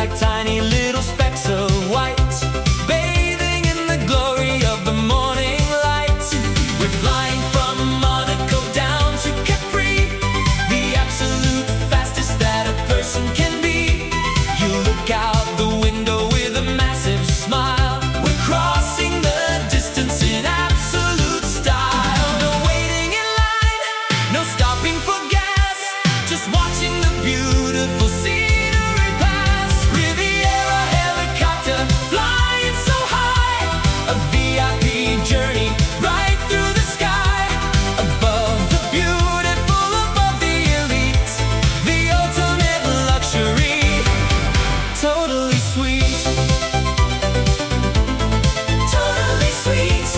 like tiny little specks of white, bathing in the glory of the morning light. We're flying from Monaco down to Capri, the absolute fastest that a person can be. You look out the window with a massive smile. We're crossing the distance in absolute style. No waiting in line, no stopping for gas, just watching the beautiful scenery pass. Riviera helicopter flying so high, a VIP journey right through the sky. Above the beautiful, above the elite, the ultimate luxury. Totally sweet, totally sweet.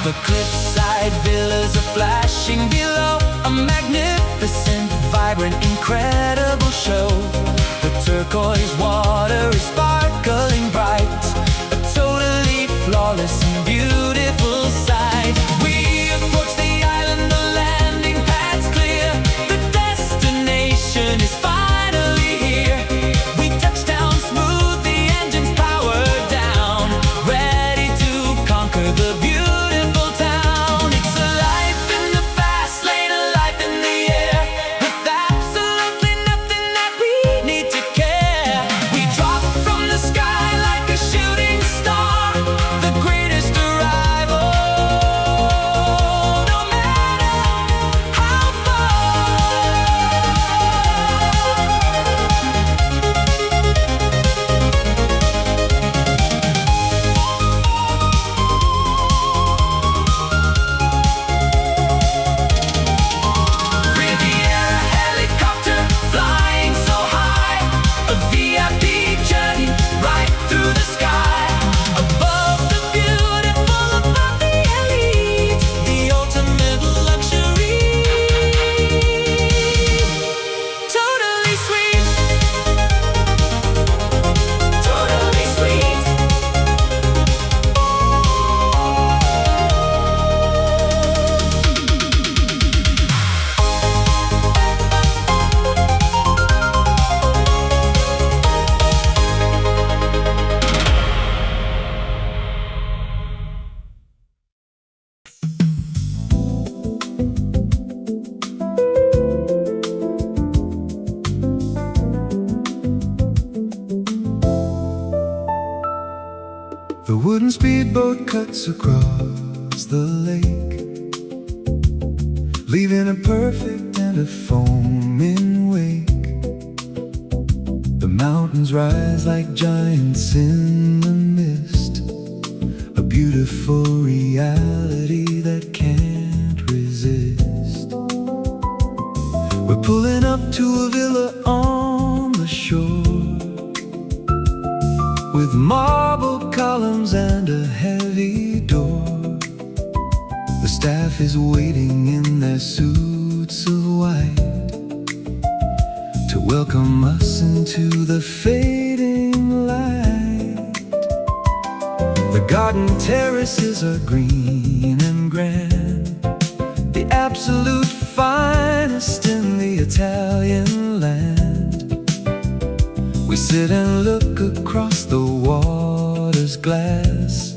The cliffside villas are flashing below, a magnificent, vibrant, incredible show. The turquoise water is sparkling bright, a totally flawless and beautiful sight. We approach the island, the landing pad's clear, the destination is finally here. We touch down smooth, the engines power down, ready to conquer the beautiful town. It's a life in the fast lane, a life in the air, with absolutely nothing that we need to care. We drop from the sky like a shooting star, the greatest arrival, no matter how far. Riviera helicopter flying so high, a VIP journey right through the sky. Above the beautiful, above the elite, the ultimate luxury. Totally sweet, totally sweet. The wooden speedboat cuts across the lake, leaving a perfect and a foaming wake. The mountains rise like giants in the mist, a beautiful reality that can't resist. We're pulling up to a villa on the shore, with marble columns and a heavy door. The staff is waiting in their suits of white to welcome us into the fading light. The garden terraces are green and grand, the absolute finest in the Italian land. We sit and look across the water's glass,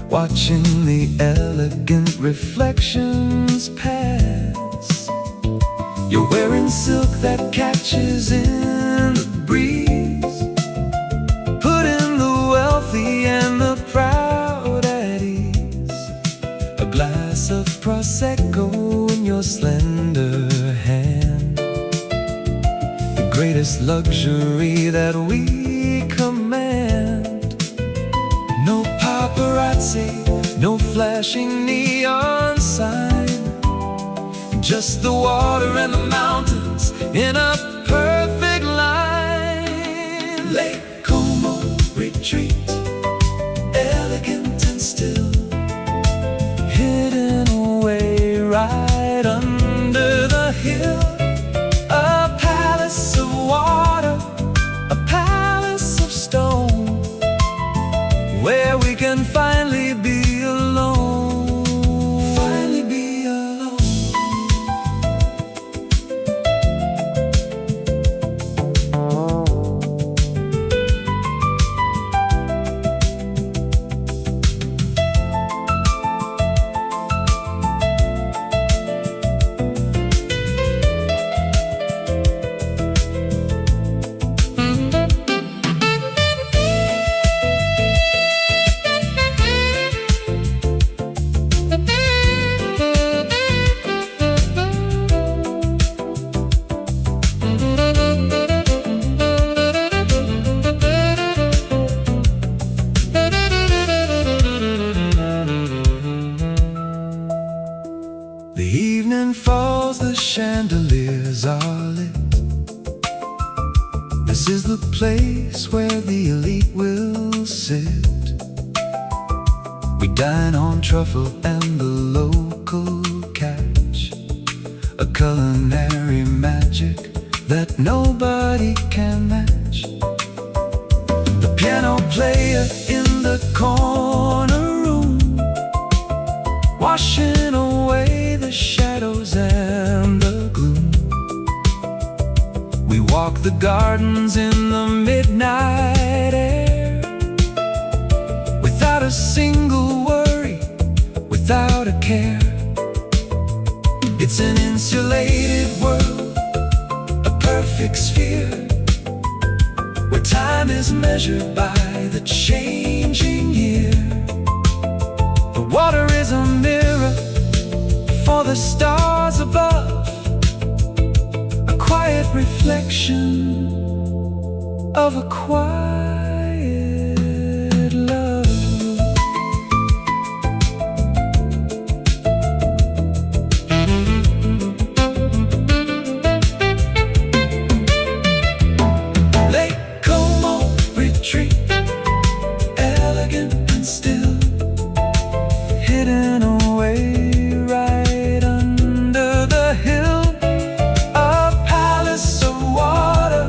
watching the elegant reflections pass. You're wearing silk that catches in the breeze, putting the wealthy and the proud at ease. A glass of Prosecco in your slender hand, the greatest luxury that we command. No paparazzi, no flashing neon sign, just the water and the mountains in a perfect line. Lake Como retreat, elegant This is the place where the elite will sit. We dine on truffle and the local catch, a culinary magic that nobody can match. The piano player in the corner room, washing away the shadows and the gloom. We walk the gardens in the midnight air, without a single worry, without a care. It's an insulated world, a perfect sphere, where time is measured by the changing year. The water is a mirror for the stars above, a quiet reflection of a quiet love. Lake Como retreat, elegant and still, hidden away right under the hill. A palace of water,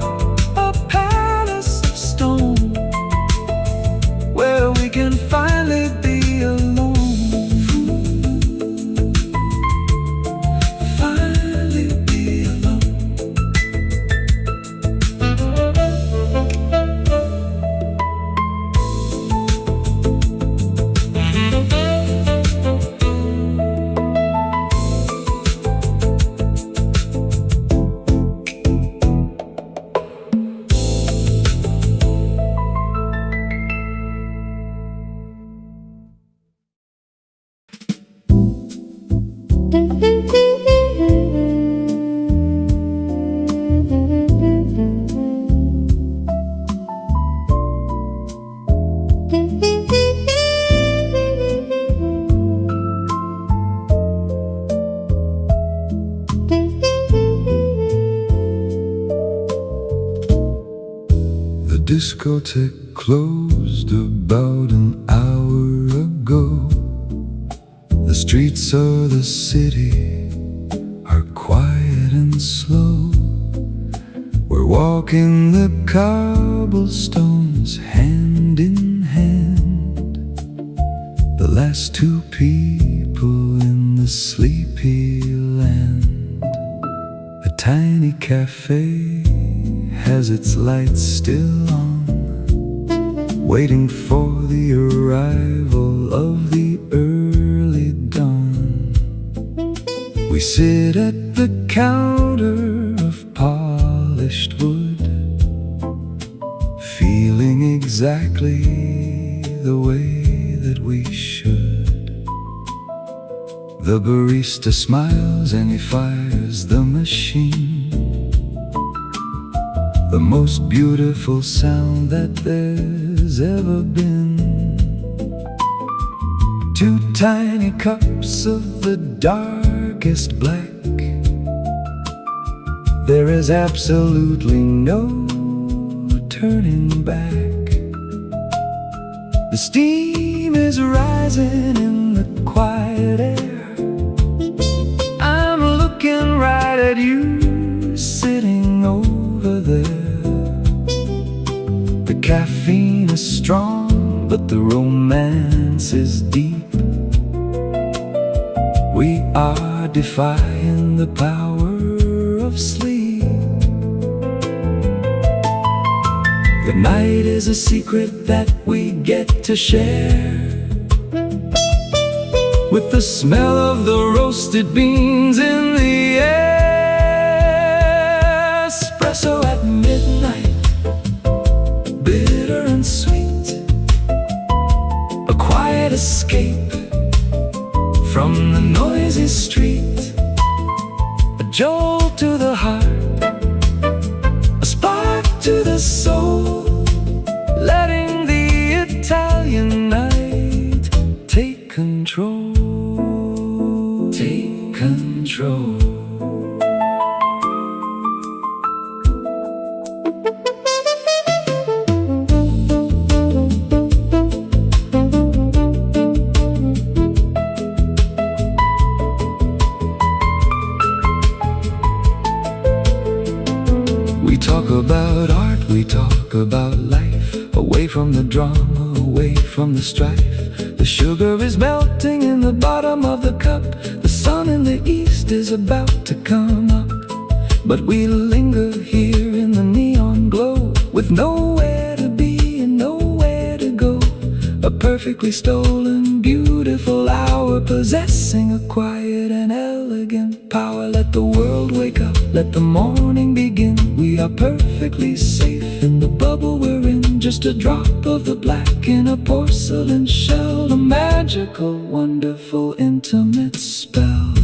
a palace of stone, where we can finally be alone. Finally be alone. The discotheque closed about an hour ago. The streets of the city are quiet and slow. We're walking the cobblestones hand in hand, the last two people in the sleepy land. A tiny cafe has its lights still on, waiting for the arrival of the early dawn. We sit at the counter of polished wood, feeling exactly the way that we should. The barista smiles and he fires the machine, the most beautiful sound that there's ever been. Two tiny cups of the darkest black, there is absolutely no turning back. The steam is rising in the quiet air. I'm looking right at you, sitting over there. The caffeine is strong, but the romance is deep. We are defying the power of sleep. The night is a secret that we get to share, with the smell of the roasted beans in the air. Espresso at midnight, bitter and sweet, a quiet escape from the noisy street, a jolt to the heart, a spark to the soul, letting the Italian night take control. Take control. We talk about art, we talk about life, away from the drama, away from the strife. The sugar is melting in the bottom of the cup. The sun in the east is about to come up. But we linger here in the neon glow, with nowhere to be and nowhere to go. A perfectly stolen, beautiful hour, possessing a quiet and elegant power. Let the world wake up, let the morning begin. We are perfectly safe in the bubble we're in, just a drop of the black in a porcelain shell, a magical, wonderful, intimate spell.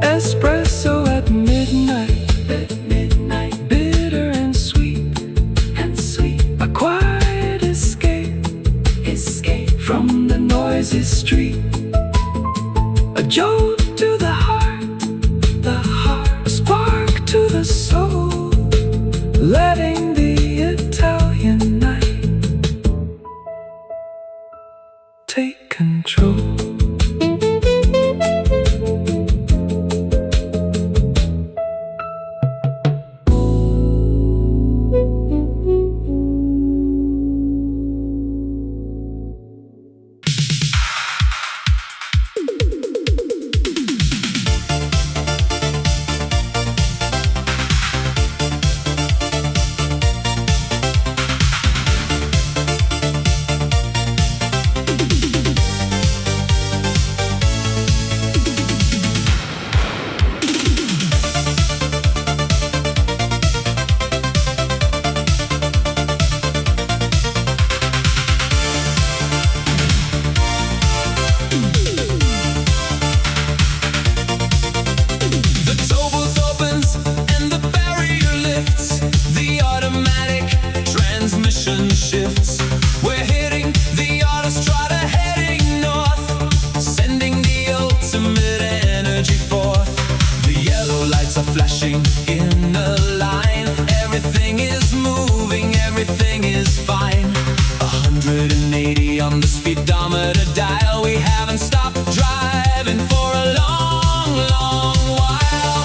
Espresso at midnight, bitter and sweet, a quiet escape from the noisy street. A jolt to the heart, a spark to the soul, letting the Italian night take control. Shifts. We're hitting the autostrada, heading north, sending the ultimate energy forth. The yellow lights are flashing in a line. Everything is moving, everything is fine. 180 on the speedometer dial. We haven't stopped driving for a long, long while.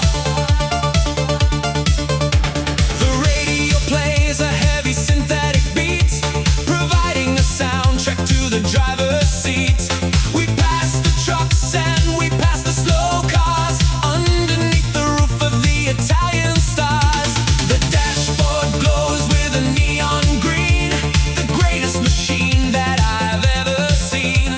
The radio plays a heavy synthetic beat, providing a soundtrack to the driver's seat. We pass the trucks and we pass the slow cars, underneath the roof of the Italian stars. The dashboard glows with a neon green, the greatest machine that I've ever seen.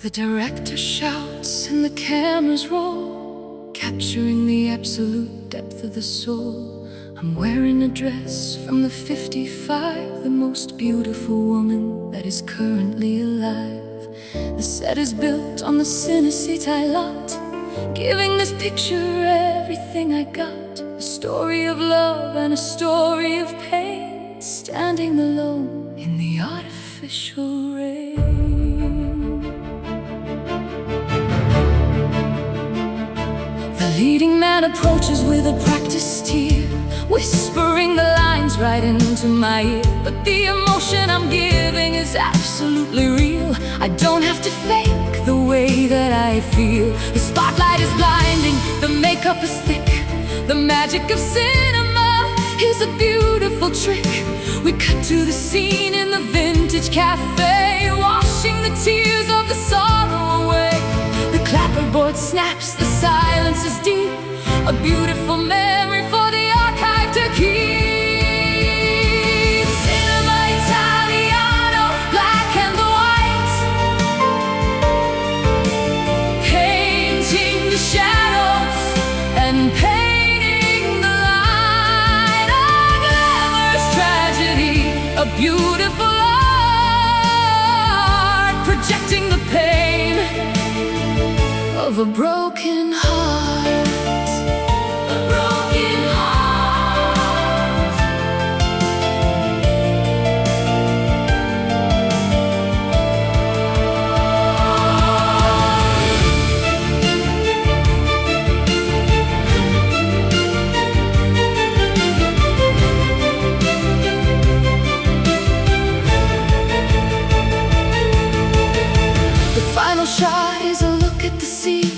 The director shouts and the cameras roll, capturing the absolute depth of the soul. I'm wearing a dress from the 55, the most beautiful woman that is currently alive. The set is built on the Cinecittà lot, giving this picture everything I got. A story of love and a story of pain, standing alone in the artificial rain. The leading man approaches with a practiced tear, whispering the lines right into my ear. But the emotion I'm giving is absolutely real. I don't have to fake the way that I feel. The spotlight is blinding, the makeup is thick. The magic of cinema is a beautiful trick. We cut to the scene in the vintage cafe, washing the tears of the sorrow away. The clapperboard snaps, the silence is deep, a beautiful memory for the archive to keep. Cinema Italiano, black and white, painting the shadows and painting the light. A glamorous tragedy, a beautiful art, projecting the pain of a broken heart. Shot is a look at the sea,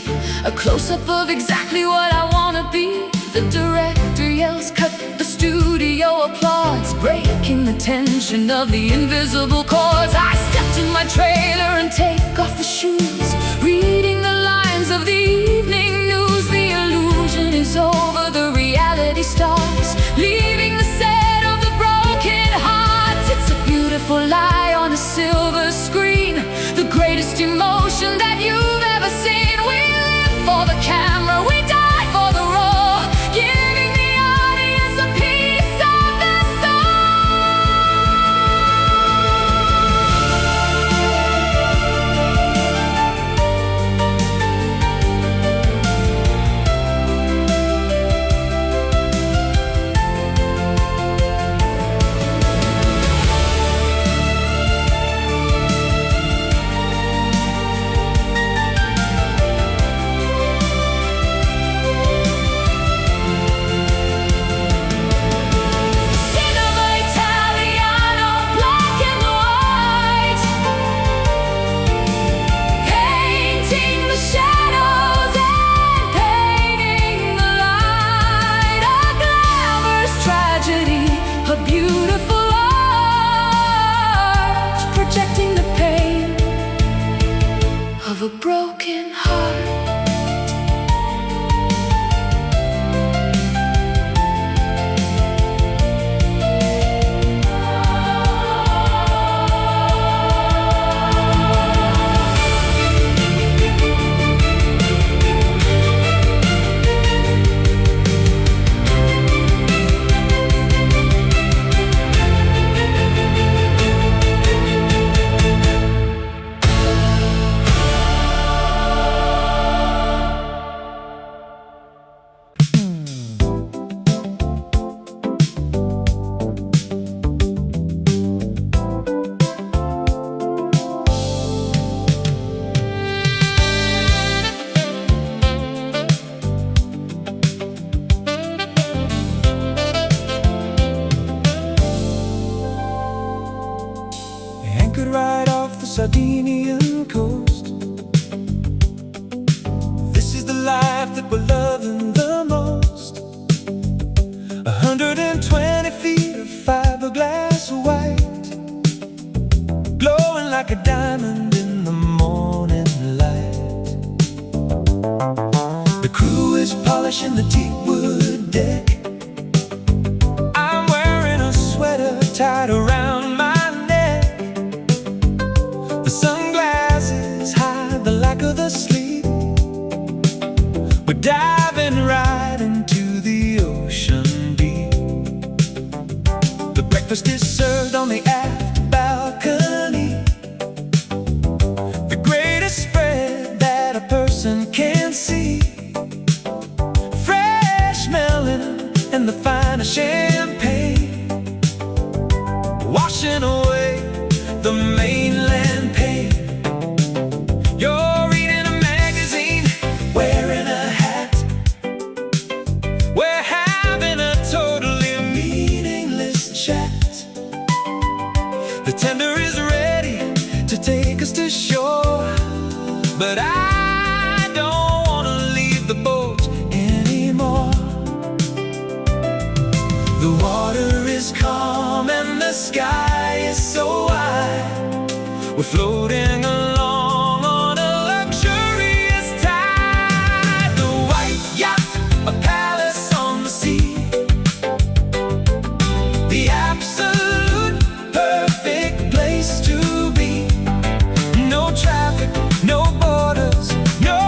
a close-up of exactly what I wanna be. The director yells, cut, the studio applauds, breaking the tension of the invisible chords. I step to my trailer and take off the shoes, reading the lines of the evening news. The illusion is over, the reality starts, leaving the set of the broken hearts. It's a beautiful lie on a silver screen, the greatest emotion that you've ever seen. We live for the camera, we die for the raw, giving the audience a piece of the of a broken heart. Right off the Sardinian coast. This is the life that we're loving the most. 120 feet of fiberglass white, glowing like a diamond in the morning light. The crew is polishing the teak wood deck. I'm wearing a sweater tied around my sunglasses hide under the sleep. We're diving right into the ocean deep. The breakfast is served on the aft balcony, the greatest spread that a person can see. Fresh melon and the finest champagne, washing away the mainland pain. You're reading a magazine, wearing a hat. We're having a totally meaningless chat. The tender is ready to take us to shore, but I don't want to leave the boat anymore. The water is calm and the sky is so wide. We're floating along on a luxurious tide. The white yacht, a palace on the sea, the absolute perfect place to be. No traffic, no borders, no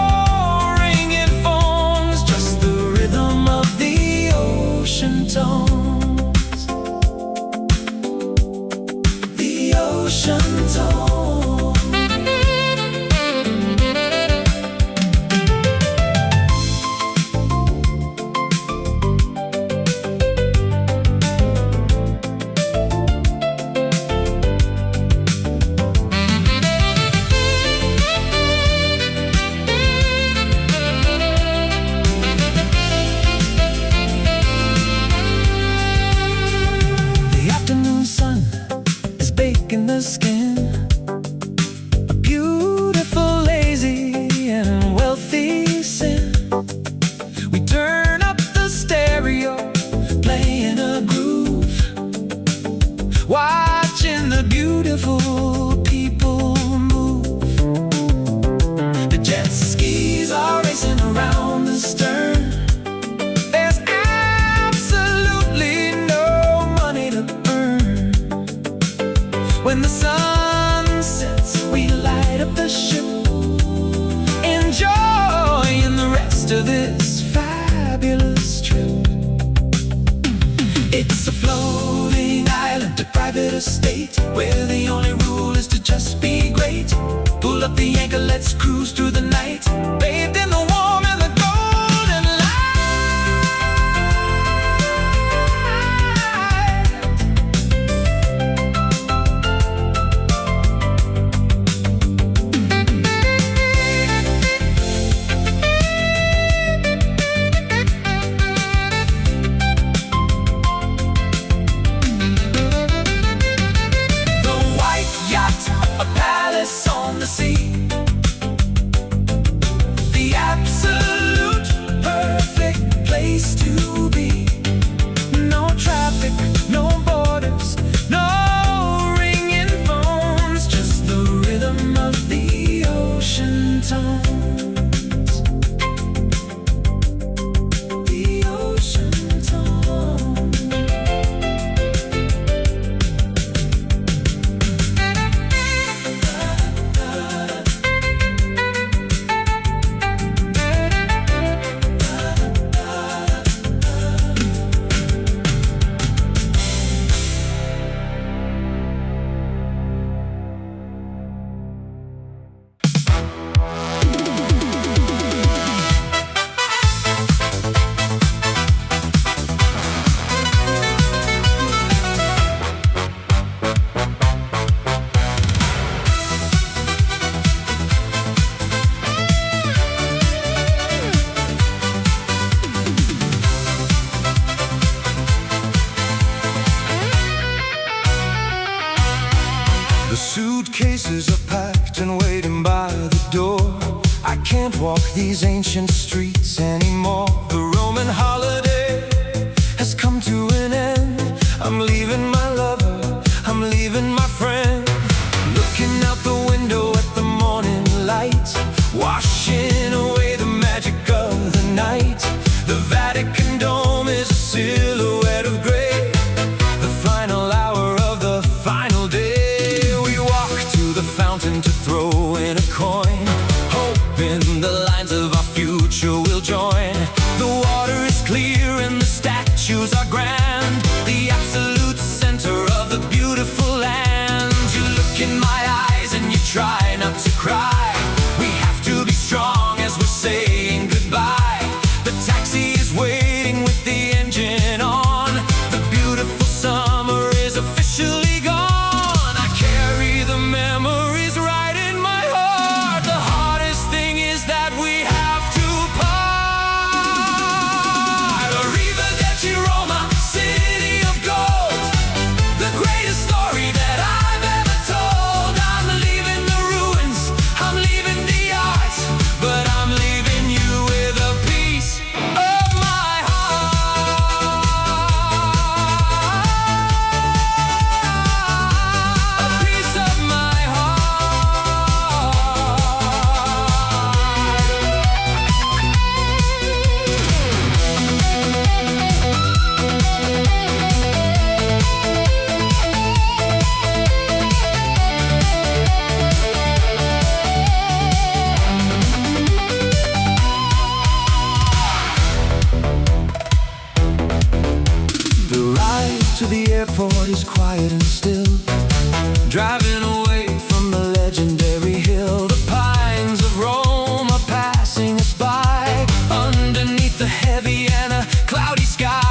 ringing phones, just the rhythm of the ocean tones. The ocean tones. The afternoon sun is baking the skin, a beautiful, lazy, and wealthy sin. We turn up the stereo, playing a groove, watching the beautiful people move. The jet skis are racing around the stern. There's absolutely no money to earn. When the sun sets, we light up the ship, enjoying the rest of this fabulous trip. It's a floating island, a private estate, where the only rule is to just be great. Pull up the anchor, let's cruise through the night, bathed in the warm and the golden The white yacht, a palace on the sea, the absolute perfect place to be. No traffic, no borders, no ringing phones, just the rhythm of the ocean tones. The ocean tones. The suitcases are packed and waiting by the door. I can't walk these ancient streets anymore. The Roman holiday has come to an end. I'm leaving my lover, I'm leaving my friend. Looking out the window at the morning light, washing away the magic of the night. The Vatican dome is a silhouette of gray, the final hour of the final day. We walk to the fountain to throw in a coin, hope eyes and you try not to cry. We have to be strong as we're saying goodbye. The taxi is waiting with the engine on. The beautiful summer is officially gone. I carry the memories right in my heart. The hardest thing is that we have to part. Arrivederci Roma, city of gold, the greatest story that I've ever told. I'm leaving the ruins, I'm leaving the art, but I'm leaving you with a piece of my heart. A piece of my The ride to the airport is quiet and still, driving away from the legendary hill. The pines of Rome are passing us by, underneath the heavy and a cloudy sky.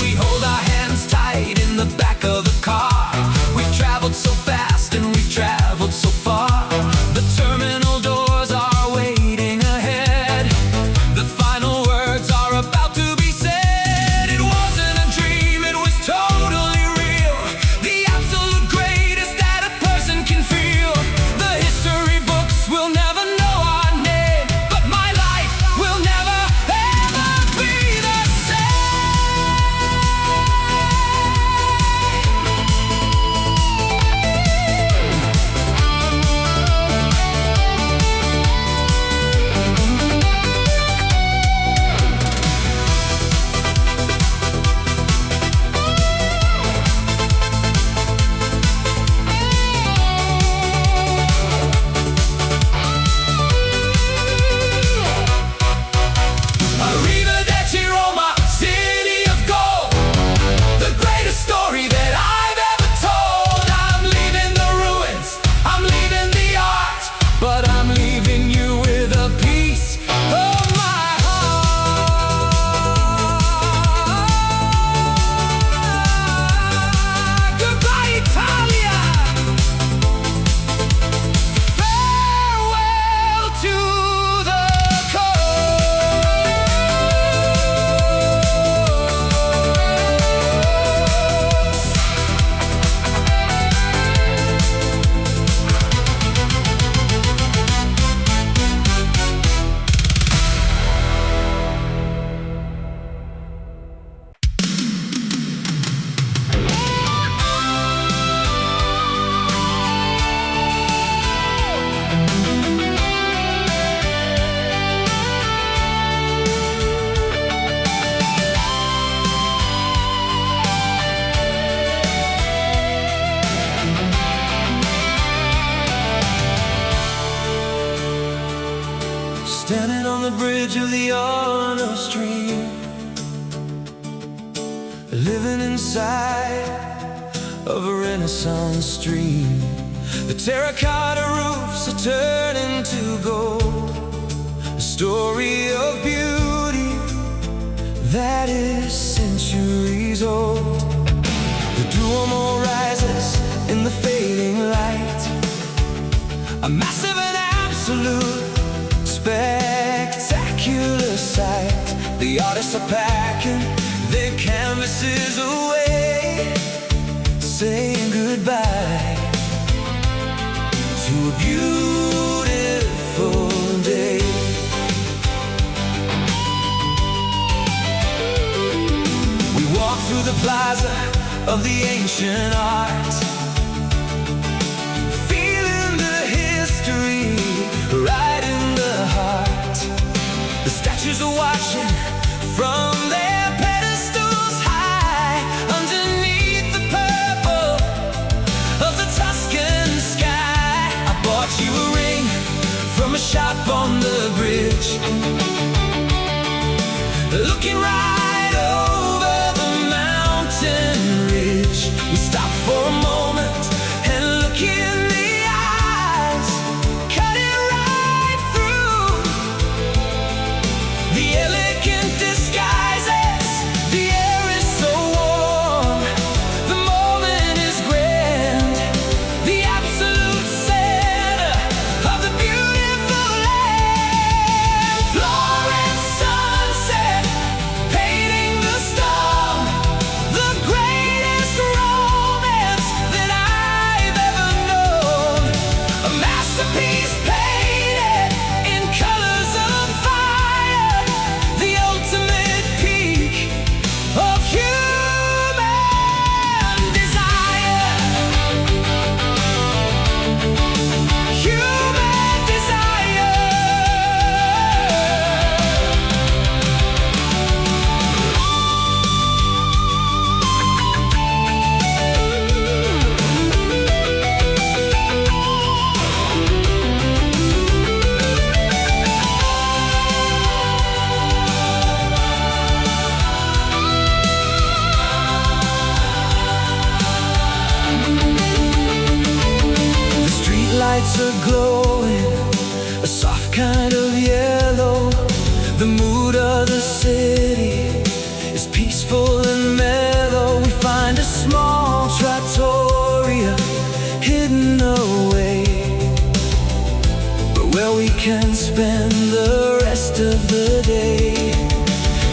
We hold our hands tight in the back of the car. We've traveled so fast and we've traveled so far. The terminal doors are waiting ahead. The final words are about to be said. It wasn't a dream, it was totally real. The absolute greatest that a person can feel. The history books will never know our name, but my life will never ever be the Arrivederci Roma, city of gold, the greatest story that I've ever told. I'm leaving the ruins, I'm leaving the art, but I'm leaving you with a piece of my heart. Goodbye Italia, farewell to the Standing on the bridge of the Arno stream, living inside of a Renaissance dream. The terracotta roofs are turning to gold, a story of beauty that is centuries old. The Duomo rises in the fading light, a massive and absolute spectacular sight. The artists are packing their canvases away, saying goodbye to a beautiful day. We walk through the plaza of the ancient art, feeling the history right in the heart. The statues are watching from their pedestals high, underneath the purple of the Tuscan sky. I bought you a ring from a shop on the bridge, looking right over the mountain ridge. We stop for a moment and look in the eye are glowing, a soft kind of yellow. The mood of the city is peaceful and mellow. We find a small trattoria hidden away, where we can spend the rest of the day.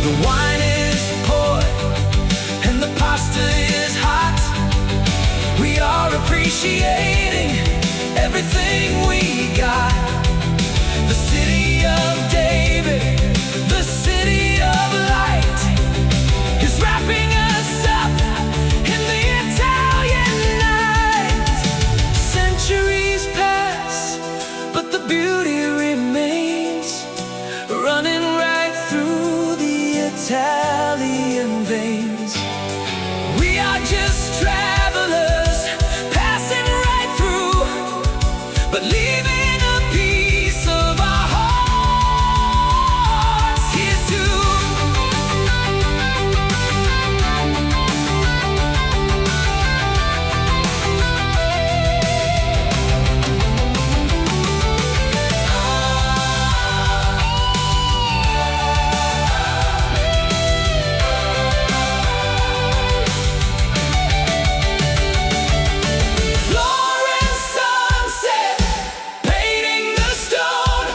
The wine is poured and the pasta is hot. We are appreciating everything we got. The city of David, the city of light, is wrapping us up in the Italian night. Centuries pass, but the beauty remains, running right through the Italian veins. We are just travelers passing right through, but leaving a piece of our hearts here too. Florence sunset, painting the stone,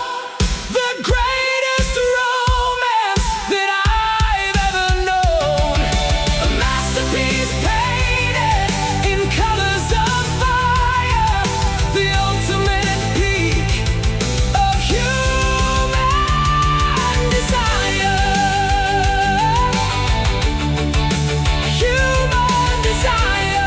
the greatest romance that I've ever known. A masterpiece painted in colors of fire, the ultimate peak of human desire. Human desire.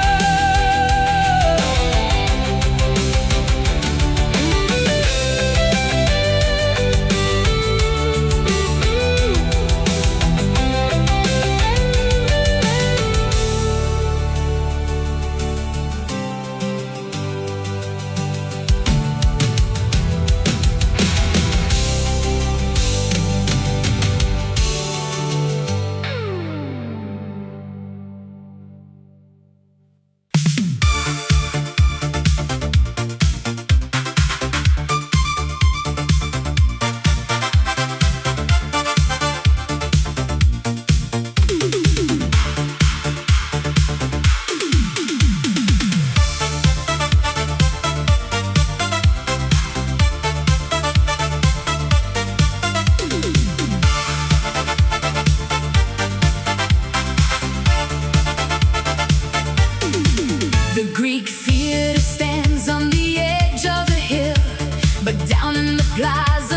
The Greek theater stands on the edge of a hill, but down in the plaza